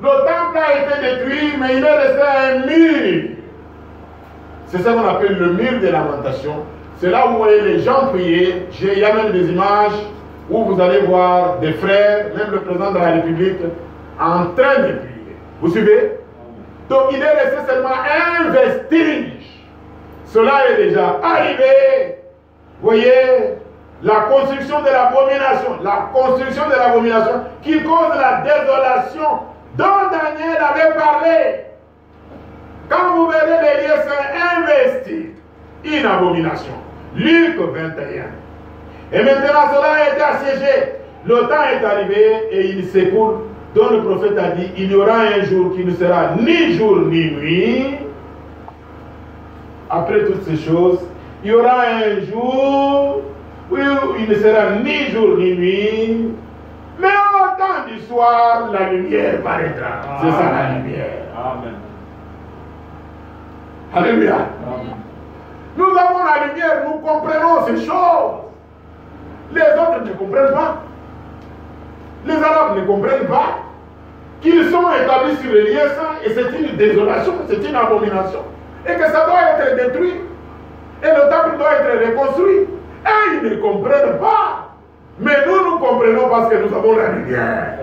Le temple a été détruit, mais il est resté un mur. C'est ce qu'on appelle le mur de lamentation. C'est là où vous voyez les gens prier. Il y a même des images où vous allez voir des frères, même le président de la République, en train de prier. Vous suivez? Donc il est resté seulement un vestige. Cela est déjà arrivé. Vous voyez, la construction de l'abomination. La construction de l'abomination qui cause la désolation dont Daniel avait parlé. Quand vous verrez les lieux saints investis, une abomination. Luc 21. Et maintenant cela a été assiégé. Le temps est arrivé et il s'écoule. Dont le prophète a dit, il y aura un jour qui ne sera ni jour ni nuit. Après toutes ces choses, il y aura un jour où il ne sera ni jour ni nuit. Mais au temps du soir, la lumière paraîtra. C'est ça la lumière. Amen. Alléluia. Amen. Nous avons la lumière, nous comprenons ces choses. Les autres ne comprennent pas. Les Arabes ne comprennent pas qu'ils sont établis sur les lieux saints et c'est une désolation, c'est une abomination. Et que ça doit être détruit. Et le temple doit être reconstruit. Et ils ne comprennent pas. Mais nous comprenons parce que nous avons la lumière.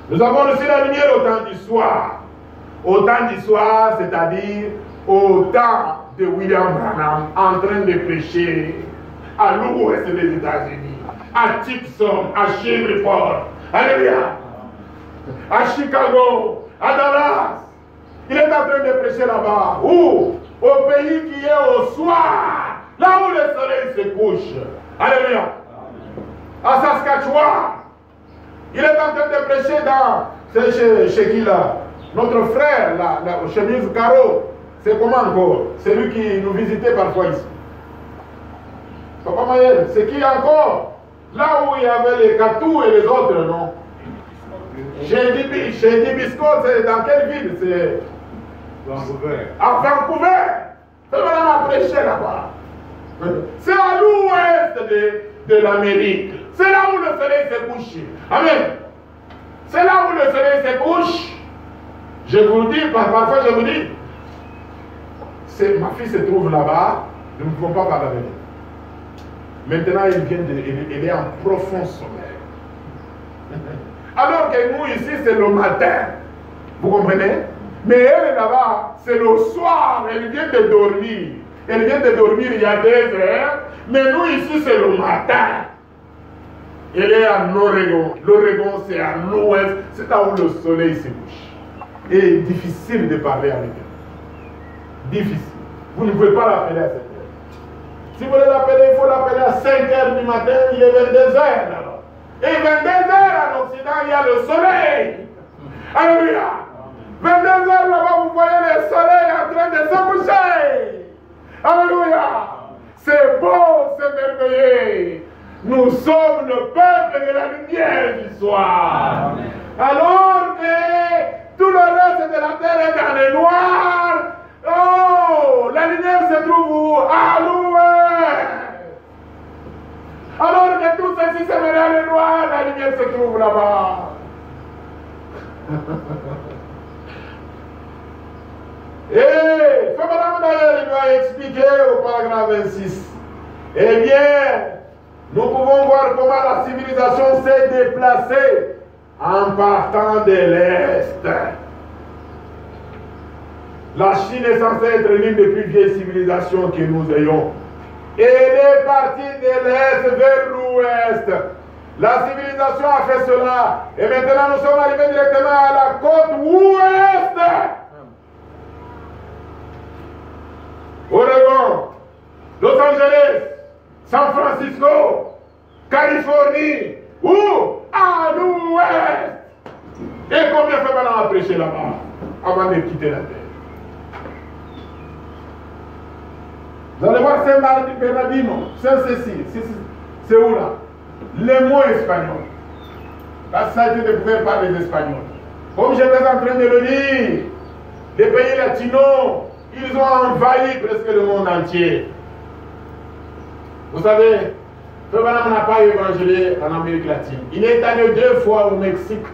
Nous avons reçu la lumière au temps du soir. Au temps du soir, c'est-à-dire au temps de William Branham en train de prêcher à l'ouest des États-Unis, à Tucson, à Shreveport, alléluia, à Chicago, à Dallas. Il est en train de prêcher là-bas. Où? Au pays qui est au soir, là où le soleil se couche. Alléluia. À Saskatchewan. Il est en train de prêcher dans... C'est chez qui là? Notre frère, là, au chemise Caro. C'est comment encore? C'est lui qui nous visitait parfois ici. Papa Maël, c'est qui encore? Là où il y avait les Catou et les autres, non? Chez Dibisco, c'est dans quelle ville? C'est Vancouver. à Vancouver. C'est madame a prêché là-bas. C'est à l'ouest de l'Amérique. C'est là où le soleil s'est couché. Amen. C'est là où le soleil se couche. Je vous le dis, parfois je vous dis, ma fille se trouve là-bas, nous ne pouvons pas parler avec elle. Maintenant, elle est en profond sommeil. Alors que nous, ici, c'est le matin. Vous comprenez? Mais elle est là-bas, c'est le soir, elle vient de dormir. Elle vient de dormir il y a 2 heures, mais nous, ici, c'est le matin. Elle est en Oregon. L'Oregon, c'est à l'ouest, c'est là où le soleil se couche. Et difficile de parler avec elle. Difficile. Vous ne pouvez pas l'appeler à cette heure. Si vous voulez l'appeler, il faut l'appeler à 5 heures du matin, il est 22 heures alors. Et 22 heures en Occident, il y a le soleil. Alléluia. 22 heures là-bas, vous voyez le soleil en train de se coucher. Alléluia. C'est beau, c'est merveilleux. Nous sommes le peuple de la lumière du soir. Amen. Alors que tout le reste de la terre est dans le noir. Oh, la lumière se trouve où? À l'ouest. Alors que tout ceci se met dans le noir, la lumière se trouve là-bas. Et Frère d'ailleurs, il va expliquer au paragraphe 26. Eh bien, nous pouvons voir comment la civilisation s'est déplacée en partant de l'Est. La Chine est censée être l'une des plus vieilles civilisations que nous ayons. Et elle est partie de l'Est vers l'Ouest. La civilisation a fait cela. Et maintenant nous sommes arrivés directement à la côte Ouest. Oregon, Los Angeles, San Francisco, Californie, où? À l'Ouest. Et combien de fois on a prêché là-bas avant de quitter la terre? Vous allez voir Saint-Bernardino, Saint-Cécile, c'est où là? Les mots espagnols. La ça a été découvert par les Espagnols. Comme j'étais en train de le dire, les pays latinos, ils ont envahi presque le monde entier. Vous savez, Frère n'a pas évangélisé en Amérique latine. Il est allé 2 fois au Mexique.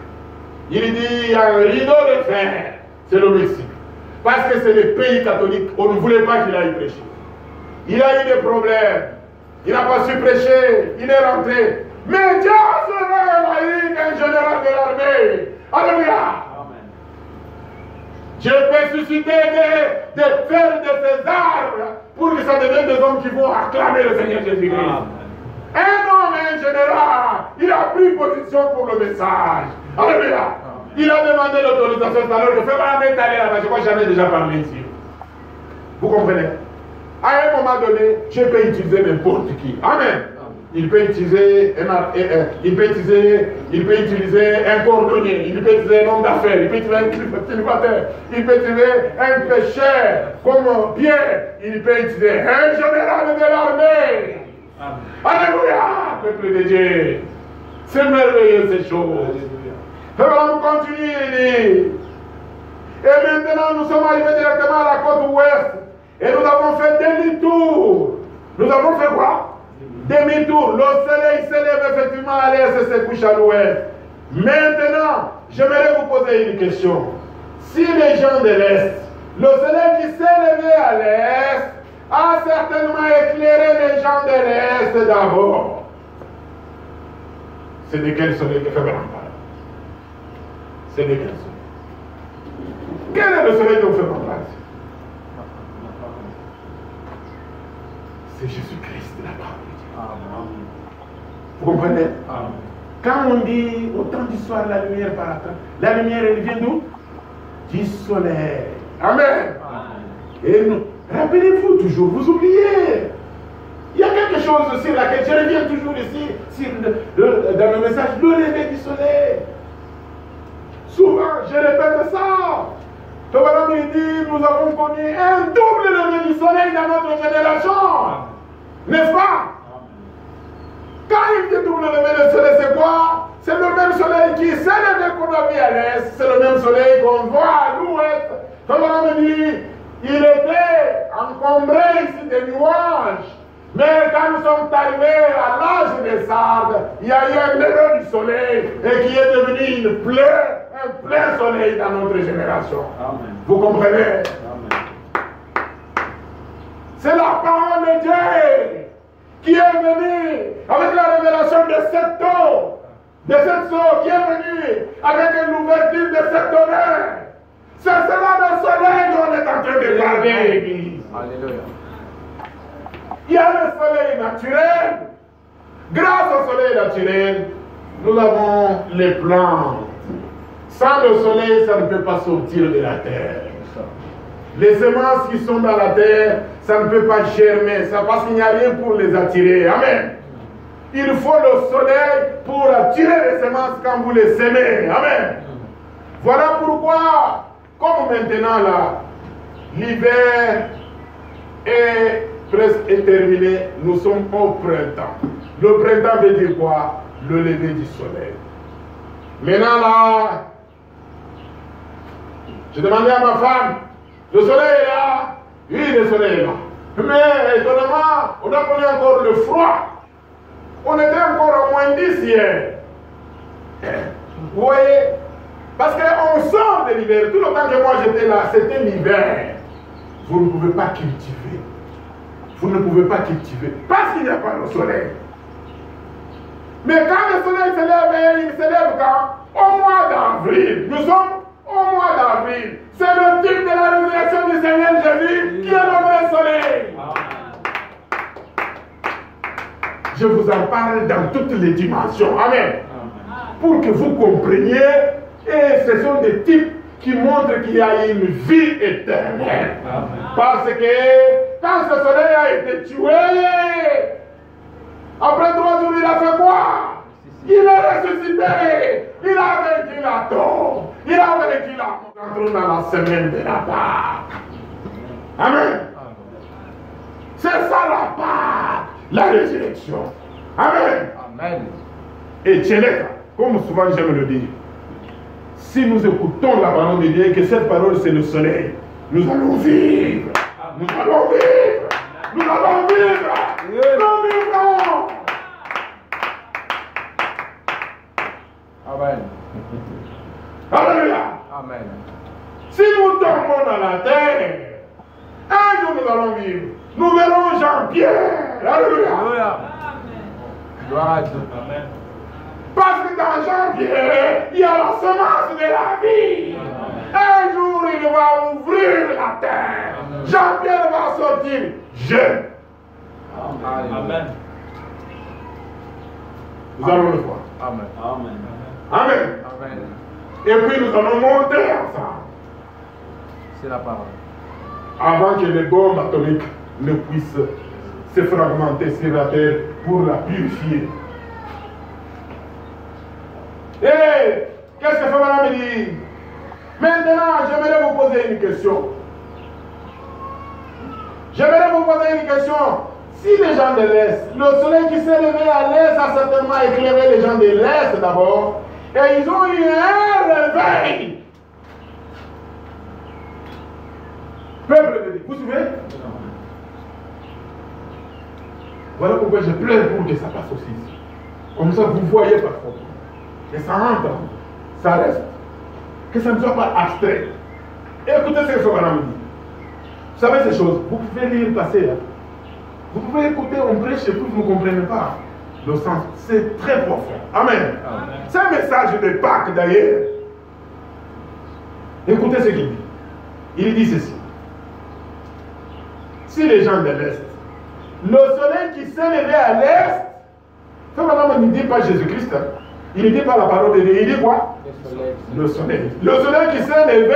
Il dit il y a un rideau de fer. C'est le Mexique. Parce que c'est le pays catholique. On ne voulait pas qu'il aille prêcher. Il a eu des problèmes. Il n'a pas su prêcher. Il est rentré. Mais Dieu sera un général de l'armée. Alléluia. Dieu peut susciter des fers de ces arbres pour que ça devienne des hommes qui vont acclamer le Seigneur Jésus-Christ. Un homme, un général, il a pris position pour le message. Alléluia. Il a demandé l'autorisation. Alors le frère est allé là-bas. Je crois que j'en ai déjà parlé ici. Vous comprenez? À un moment donné, je peux utiliser n'importe qui. Amen. Il peut utiliser un cordonnier, il peut utiliser un homme d'affaires, il peut utiliser un célibataire, il peut utiliser un pécheur comme Pierre, il peut utiliser un général de l'armée. Alléluia, peuple de Dieu. C'est merveilleux ces choses. Alors on continue et dit. Et maintenant nous sommes arrivés directement à la côte ouest et nous avons fait demi-tour. Nous avons fait quoi? Demi-tour, le soleil se lève effectivement à l'est et se couche à l'ouest. Maintenant, j'aimerais vous poser une question. Si les gens de l'est, le soleil qui s'est levé à l'est, a certainement éclairé les gens de l'est d'abord. C'est de quel soleil que fait parle? C'est de quel soleil? Quel est le soleil dont fait parle? C'est Jésus-Christ, la parole. Vous comprenez? Quand on dit au temps du soir, la lumière paraîtra, la lumière elle vient d'où? Du soleil. Amen. Et nous, rappelez-vous toujours, vous oubliez. Il y a quelque chose sur laquelle je reviens toujours ici, dans le message, le lever du soleil. Souvent, je répète ça. Tobaram il dit, nous avons connu un double lever du soleil dans notre génération. N'est-ce pas? Quand il dit double lever du soleil, c'est quoi? C'est le même soleil qui s'est levé qu'on a vu à l'est. C'est le même soleil qu'on voit à l'ouest. Tobaram dit, il était encombré ici de nuages. Mais quand nous sommes arrivés à l'âge des Sardes, il y a eu un lever du soleil et qui est devenu un plein soleil dans notre génération. Amen. Vous comprenez? Amen. C'est la parole de Dieu qui est venue avec la révélation de cette eau, de cette eau qui est venue avec l'ouverture de cette tonnerre. C'est cela le soleil dont on est en train de parler, l'Église. Alléluia. Il y a le soleil naturel. Grâce au soleil naturel, nous avons les plantes. Sans le soleil, ça ne peut pas sortir de la terre. Les semences qui sont dans la terre, ça ne peut pas germer, ça, parce qu'il n'y a rien pour les attirer. Amen. Il faut le soleil pour attirer les semences quand vous les semez. Amen. Voilà pourquoi, comme maintenant là, l'hiver est presque terminé, nous sommes au printemps. Le printemps veut dire quoi? Le lever du soleil. Maintenant là, j'ai demandé à ma femme, le soleil est là? Oui, le soleil est là. Mais étonnamment, on a connu encore le froid. On était encore à moins 10 hier. Vous voyez? Parce qu'on sort de l'hiver. Tout le temps que moi j'étais là, c'était l'hiver. Vous ne pouvez pas cultiver. Vous ne pouvez pas cultiver. Parce qu'il n'y a pas le soleil. Mais quand le soleil se lève, il se lève quand? Au mois d'avril. Nous sommes au mois d'avril. C'est le type de la résurrection du Seigneur Jésus qui est le vrai soleil. Je vous en parle dans toutes les dimensions. Amen. Pour que vous compreniez. Et ce sont des types qui montrent qu'il y a une vie éternelle. Parce que quand ce soleil a été tué, après 3 jours, il a fait quoi? Il est ressuscité. Il a vaincu la tombe. Il a vaincu la mort. Nous entrons dans la semaine de la Pâque. Amen. C'est ça la Pâque, la résurrection. Amen. Amen. Et Tchéléka, comme souvent j'aime le dire, si nous écoutons la parole de Dieu, que cette parole c'est le soleil, nous allons vivre. Nous allons vivre. Nous allons vivre. Nous vivrons. Amen. Alléluia. Amen. Si nous tombons dans la terre, un jour nous allons vivre. Nous verrons Jean-Pierre. Alléluia. Alléluia. Gloire à Dieu. Amen. Parce que dans Jean-Pierre, il y a la semence de la vie. Un jour, il va ouvrir la terre. Jean-Pierre va sortir jeune. Amen. Nous allons le voir. Amen. Amen. Amen. Amen. Et puis nous allons monter ensemble. C'est la parole. Avant que les bombes atomiques ne puissent se fragmenter sur la terre pour la purifier. Et qu'est-ce que Fabien me dit? Maintenant, j'aimerais vous poser une question. J'aimerais vous poser une question. Si les gens de l'Est, le soleil qui s'est levé à l'Est a certainement éclairé les gens de l'Est d'abord, et ils ont eu un réveil. Peuple de Dieu, vous vous souvenez? Voilà pourquoi je pleure pour que ça passe aussi. Comme ça, vous voyez parfois. Et ça entre, ça reste. Que ça ne soit pas abstrait. Et écoutez ce que Fabien me dit. Vous savez ces choses, vous pouvez lire passer là. Vous pouvez écouter, on prêche et puis vous ne comprenez pas le sens. C'est très profond. Amen. C'est un message de Pâques d'ailleurs. Écoutez ce qu'il dit. Il dit ceci. Si les gens de l'Est, le soleil qui s'est levé à l'Est, Fabien ne dit pas Jésus-Christ. Il ne dit pas la parole de Dieu. Il dit quoi? Le soleil. Le soleil qui s'est levé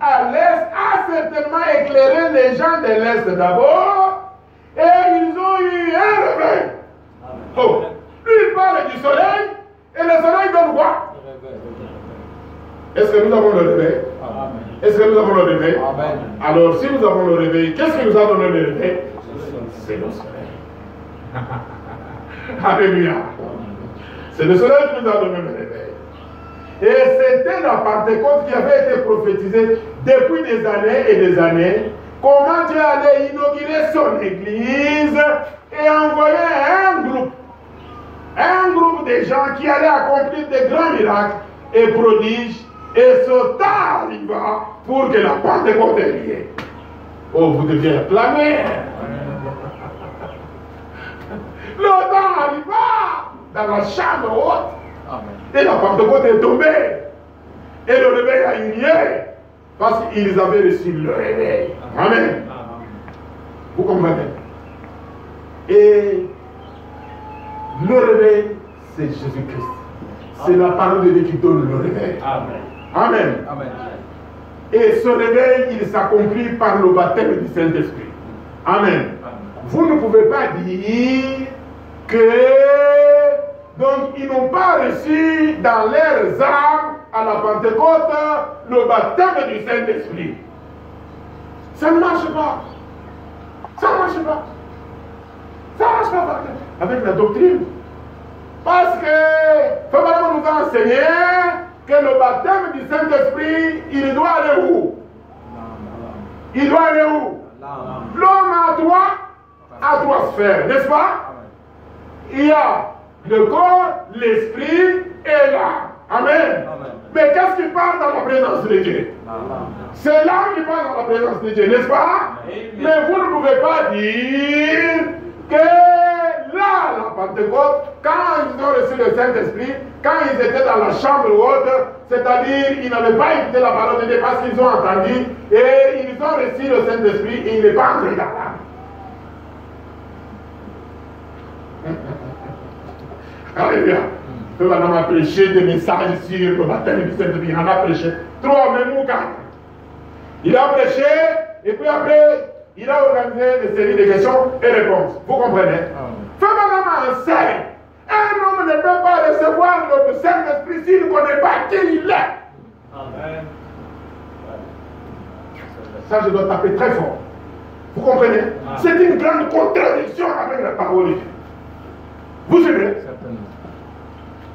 à l'Est a certainement éclairé les gens de l'Est d'abord. Et ils ont eu un réveil. Oh, lui il parle du soleil. Et le soleil donne quoi? Est-ce que nous avons le réveil? Est-ce que nous avons le réveil? Amen. Alors si nous avons le réveil, qu'est-ce qui nous a donné le réveil? C'est le soleil. Alléluia. C'est le soleil qui nous a donné le réveil. Et c'était la Pentecôte qui avait été prophétisée depuis des années et des années. Comment Dieu allait inaugurer son église et envoyait un groupe de gens qui allaient accomplir des grands miracles et prodiges, et ce temps arriva pour que la Pentecôte ait lieu. Oh, vous deviez acclamer. Le temps arriva dans la chambre haute, et la Pentecôte est tombée, et le réveil a eu lieu, parce qu'ils avaient reçu le réveil. Amen. Vous comprenez? Et le réveil, c'est Jésus-Christ. C'est la parole de Dieu qui donne le réveil. Amen. Amen. Amen. Et ce réveil, il s'accomplit par le baptême du Saint-Esprit. Amen. Vous ne pouvez pas dire que donc ils n'ont pas reçu dans leurs âmes à la Pentecôte le baptême du Saint-Esprit. Ça ne marche pas. Ça ne marche pas. Ça ne marche pas avec la doctrine. Parce que Fabien nous a enseigné que le baptême du Saint-Esprit, il doit aller où? Il doit aller où? L'homme a trois sphères, n'est-ce pas? Il y a le corps, l'esprit et l'âme. Amen. Mais qu'est-ce qui parle dans la présence de Dieu? C'est l'âme qui parle dans la présence de Dieu, n'est-ce pas? Mais vous ne pouvez pas dire que là, la Pentecôte, quand ils ont reçu le Saint-Esprit, quand ils étaient dans la chambre haute, c'est-à-dire ils n'avaient pas écouté la parole de Dieu parce qu'ils ont entendu, et ils ont reçu le Saint-Esprit et il n'est pas entré dans l'âme. Alléluia. On a prêché des messages sur le baptême du Saint-Esprit. On a prêché 3, même ou 4. Il a prêché, et puis après, il a organisé des séries de questions et réponses. Vous comprenez? Femme enseigne. Un homme ne peut pas recevoir le Saint-Esprit s'il ne connaît pas qui il est. Amen. Ça, je dois taper très fort. Vous comprenez? C'est une grande contradiction avec la parole de Dieu. Vous suivez?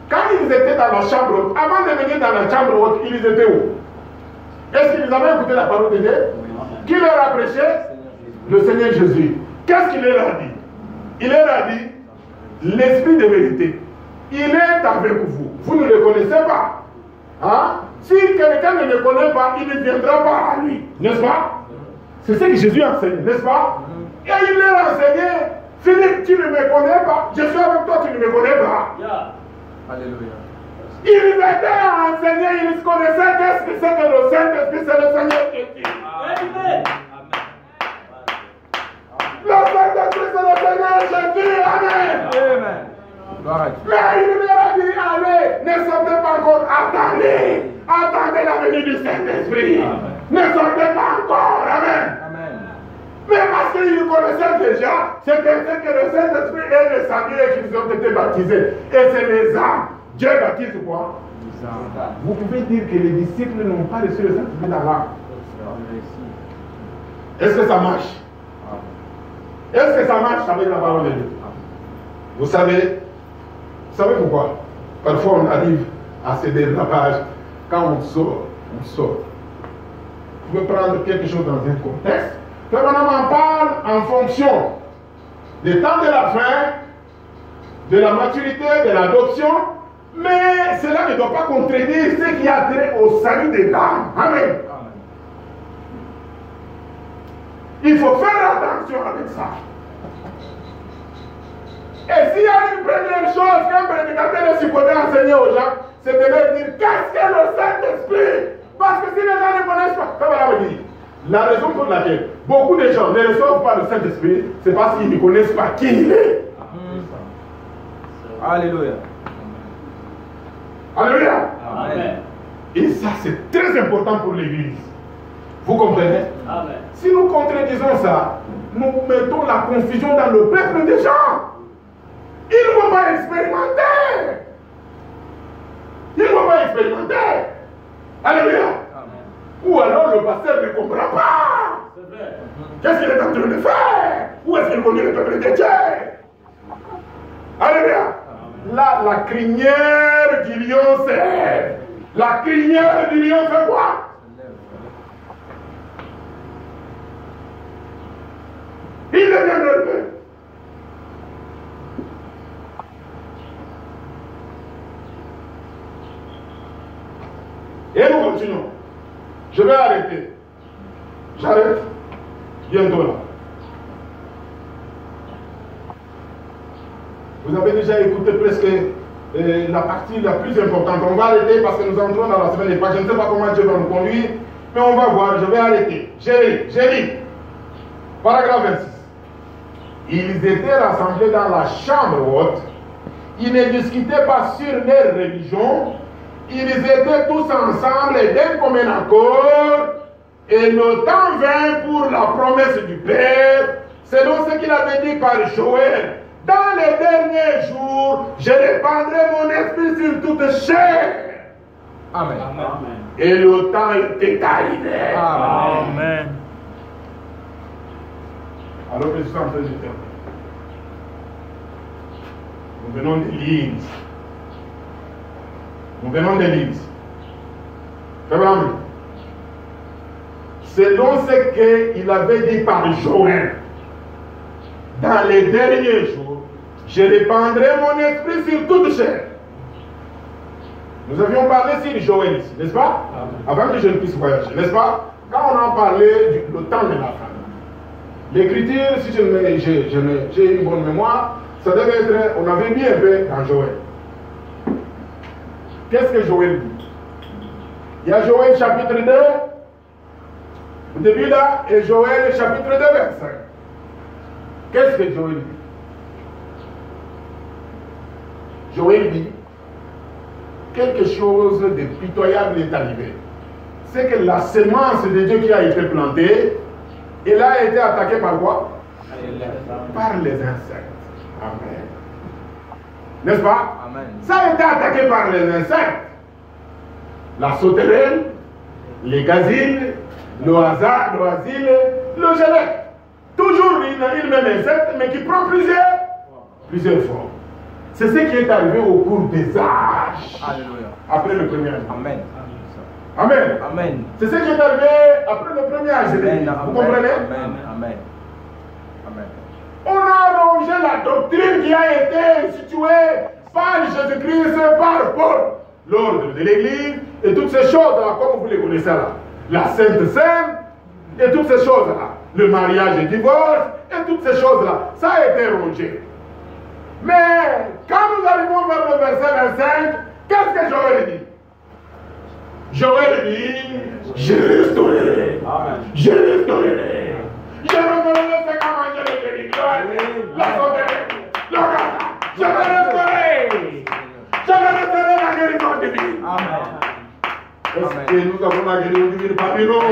Quand ils étaient dans la chambre haute, avant de venir dans la chambre haute, ils étaient où? Est-ce qu'ils avaient écouté la parole de Dieu? Qui leur a prêché? Le Seigneur Jésus. Qu'est-ce qu'il leur a dit? Il leur a dit, l'esprit de vérité, il est avec vous. Vous ne le connaissez pas. Hein? Si quelqu'un ne le connaît pas, il ne viendra pas à lui. N'est-ce pas? C'est ce que Jésus a enseigné, n'est-ce pas? Et il leur a enseigné, Philippe, tu ne me connais pas. Je suis avec toi, tu ne me connais pas. Alléluia. Il était enseigné, il connaissait qu'est-ce que c'est que le Saint-Esprit, c'est le Seigneur qui dit. Amen. Le Saint-Esprit, c'est le Seigneur Jésus. Amen. Amen. Mais il leur a dit, allez, ne sortez pas encore, attendez. Attendez la venue du Saint-Esprit. Ne sortez pas encore. Amen. Amen. Mais parce qu'ils connaissaient déjà, c'est que le Saint-Esprit est le salut et qu'ils ont été baptisés. Et c'est les âmes. Dieu baptise quoi? Vous pouvez dire que les disciples n'ont pas reçu le Saint-Esprit dans l'âme. Est-ce que ça marche? Est-ce que ça marche avec la parole de Dieu? Vous savez pourquoi? Parfois on arrive à ces dérapages. Quand on sort. Vous pouvez prendre quelque chose dans un contexte. Puis on en parle en fonction du temps de la fin, de la maturité, de l'adoption, mais cela ne doit pas contredire ce qui a trait au salut des âmes. Amen. Il faut faire attention avec ça. Et s'il y a une première chose qu'un prédicateur est supposé enseigner aux gens, c'est de leur dire qu'est-ce que le Saint-Esprit? Parce que si les gens ne connaissent pas, ça va leur dire. La raison pour laquelle beaucoup de gens ne reçoivent pas le Saint-Esprit, c'est parce qu'ils ne connaissent pas qui il est. Alléluia. Alléluia. Amen. Et ça, c'est très important pour l'Église. Vous comprenez? Amen. Si nous contredisons ça, nous mettons la confusion dans le peuple des gens. Ils ne vont pas expérimenter. Ils ne vont pas expérimenter. Alléluia. Ou alors le pasteur ne comprend pas. Qu'est-ce qu'il est en train de faire? Où est-ce qu'il conduit le peuple de Dieu? Alléluia. Là, la crinière du lion s'élève. La crinière du lion fait quoi? Il devient nerveux. s'arrête bientôt là. Vous avez déjà écouté presque la partie la plus importante. On va arrêter parce que nous entrons dans la semaine des Pâques. Je ne sais pas comment Dieu va nous conduire, mais on va voir. Je vais arrêter. J'ai dit. Paragraphe 26. Ils étaient rassemblés dans la chambre haute. Ils ne discutaient pas sur leur religion. Ils étaient tous ensemble et d'un commun accord. Et le temps vint pour la promesse du Père, selon ce qu'il avait dit par Joël. Dans les derniers jours, je répandrai mon esprit sur toute chair. Amen. Et le temps était arrivé. Amen. Alors que je suis en train de dire, nous venons de l'Église. Nous venons de l'Église. Selon ce qu'il avait dit par Joël, dans les derniers jours, je répandrai mon esprit sur toute chair. Nous avions parlé sur Joël ici, n'est-ce pas? Avant que je ne puisse voyager, n'est-ce pas? Quand on a parlé du temps de la fin. L'écriture, si j'ai une bonne mémoire, ça devait être, on avait mis un peu dans Joël. Qu'est-ce que Joël dit? Il y a Joël chapitre 2, au début là, et Joël chapitre 2, verset 5. Qu'est-ce que Joël dit? Joël dit, quelque chose de pitoyable est arrivé. C'est que la semence de Dieu qui a été plantée, elle a été attaquée par quoi? Par les insectes. Amen. N'est-ce pas? Amen. Ça a été attaqué par les insectes. La sauterelle, les gazelles, l'oisille, le gelette. Toujours une même insecte, mais qui prend plusieurs formes. C'est ce qui est arrivé au cours des âges. Alléluia. Après le premier âge. Amen. Amen. Amen. C'est ce qui est arrivé après le premier âge. Vous comprenez? Amen. Amen. Amen. On a rongé la doctrine qui a été instituée par Jésus-Christ, par Paul, l'ordre de l'Église et toutes ces choses-là, comme vous les connaissez là. La Sainte Seine et toutes ces choses-là. Le mariage et le divorce et toutes ces choses-là. Ça a été rongé. Mais quand nous arrivons vers le verset 25, qu'est-ce que Joël dit? Joël dit, je restaurerai. Je restaurerai. Je restaurerai ce qu'a mangé le délicat, la sauterelle, le gâteau. Je vais restaurer. Je vais restaurer la guérison divine. Est-ce que nous avons la guérison divine parmi nous?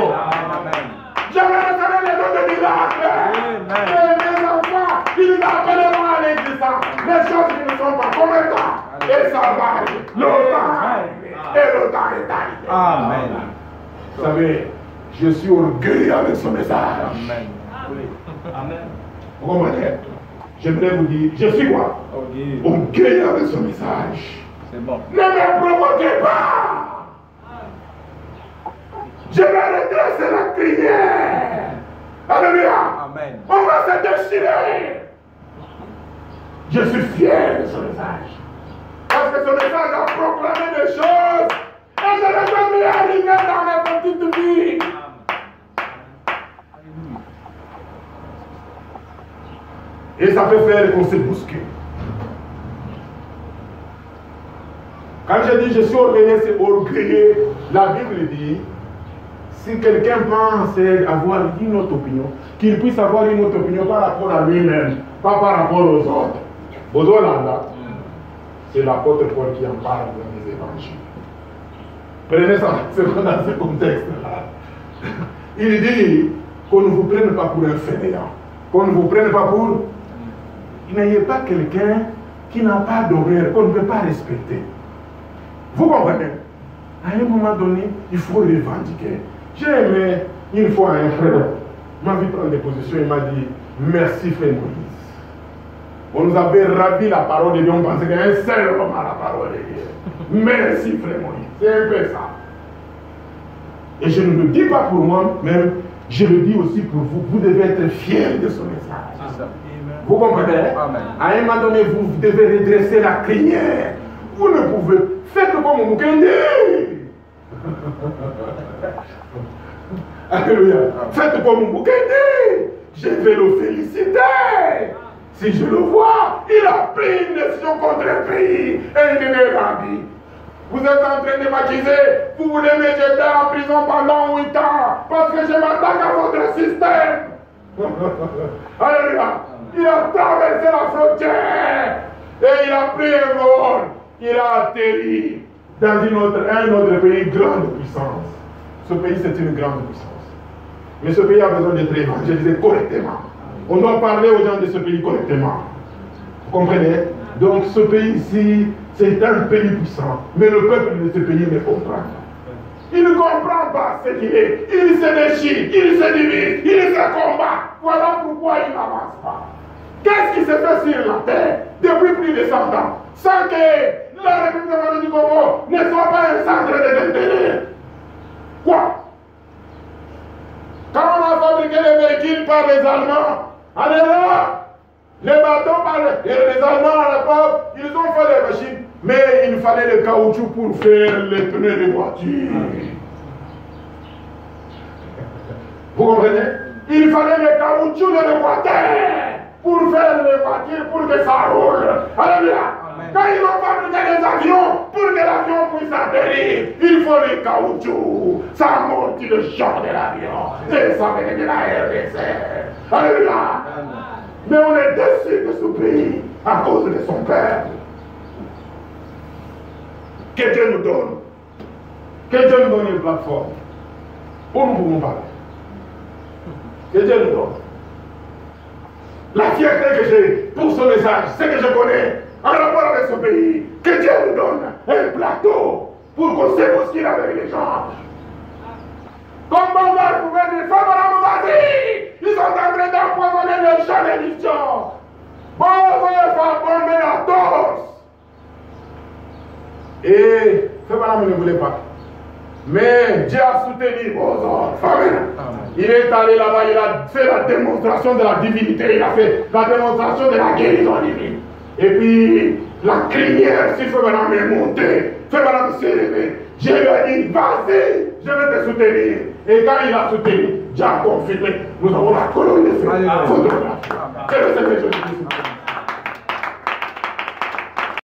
Je vais restaurer les dons de miracles. Et mes enfants, ils appelleront à l'existence les choses qui ne sont pas comme ça. Et ça va arriver. Le temps et le temps est arrivé. Amen. Vous savez, je suis orgueilleux avec ce message. Amen. Amen. Vous comprenez? J'aimerais vous dire, je suis quoi? Orgueilleux avec ce message. C'est bon. Ne me provoquez pas. Je vais redresser la crinière. Alléluia. Amen. On va se déchirer. Je suis fier de ce message. Parce que ce message a proclamé des choses et je n'ai jamais arrivé dans ma petite vie. Et ça peut faire qu'on se bouscule. Quand je dis je suis orgueilleux, c'est orgueilleux. La Bible dit, si quelqu'un pense avoir une autre opinion, qu'il puisse avoir une autre opinion par rapport à lui-même, pas par rapport aux autres. Aux autres là, c'est l'apôtre Paul qui en parle dans les évangiles. Prenez ça, c'est dans ce contexte-là. Il dit qu'on ne vous prenne pas pour un fainéant, qu'on ne vous prenne pas pour... N'ayez pas quelqu'un qui n'a pas d'honneur, qu'on ne peut pas respecter. Vous comprenez? À un moment donné, il faut revendiquer. J'ai aimé une fois un frère, m'a vu prendre des positions, il m'a dit merci frère Moïse. On nous avait ravi la parole de Dieu, on pensait qu'il y a un seul homme à la parole de Dieu. Merci frère Moïse. C'est un peu ça. Et je ne le dis pas pour moi-même, je le dis aussi pour vous. Vous devez être fiers de ce message. C'est ça. Vous comprenez? Amen. À un moment donné, vous devez redresser la crinière. Vous ne pouvez. Faites comme Mukende. Alléluia. Faites comme Moukende. Je vais le féliciter. Si je le vois, il a pris une décision contre un pays et il est rendu. Vous êtes en train de m'accuser, vous voulez me jeter en prison pendant 8 ans parce que je m'attaque à votre système. Alléluia. Il a traversé la frontière et il a pris un vol. Il a atterri dans un autre pays, grande puissance. Ce pays, c'est une grande puissance. Mais ce pays a besoin d'être évangélisé correctement. On doit parler aux gens de ce pays correctement. Vous comprenez? Donc ce pays ici, c'est un pays puissant. Mais le peuple de ce pays ne comprend pas. Il ne comprend pas ce qu'il est. Il se déchire, il se divise, il se combat. Voilà pourquoi il n'avance pas. Qu'est-ce qui se fait sur la terre depuis plus de 100 ans sans que la République démocratique du Congo ne soit pas un centre d'intérêt? Quoi? Quand on a fabriqué les véhicules par les Allemands, en Europe, les bateaux par les Allemands à l'époque, ils ont fait des machines, mais il fallait le caoutchouc pour faire les pneus de voiture. Vous comprenez? Il fallait le caoutchouc de l'Équateur pour faire les voitures, pour que ça roule. Alléluia. Quand ils ont fabriqué des avions, pour que l'avion puisse atterrir, il faut le caoutchouc. Ça amortit le champ de l'avion. C'est ça venait de la RDC. Alléluia. Mais on est déçus de ce pays à cause de son peuple. Que Dieu nous donne. Que Dieu nous donne une plateforme où nous pouvons parler. Que Dieu nous donne. La fierté que j'ai pour ce message, c'est que je connais en rapport avec ce pays. Que Dieu nous donne un plateau pour qu'on se bouscule avec les gens. Comme Bonzal pouvait dire, vas-y, ils sont en train d'empoisonner les gens d'émission. Bonzal va bomber à tous. Et Fabara ne voulait pas. Mais Dieu a soutenu Bonzal. Il est allé là-bas, il a fait la démonstration de la divinité, il a fait la démonstration de la guérison divine. Et puis, la crinière, si Fabara est montée, Fabara s'est levé. Je lui ai dit, vas-y, je vais te soutenir. Et quand il a soutenu, Dieu a confirmé, nous avons la colonne de feu. C'est le Seigneur Jésus-Christ.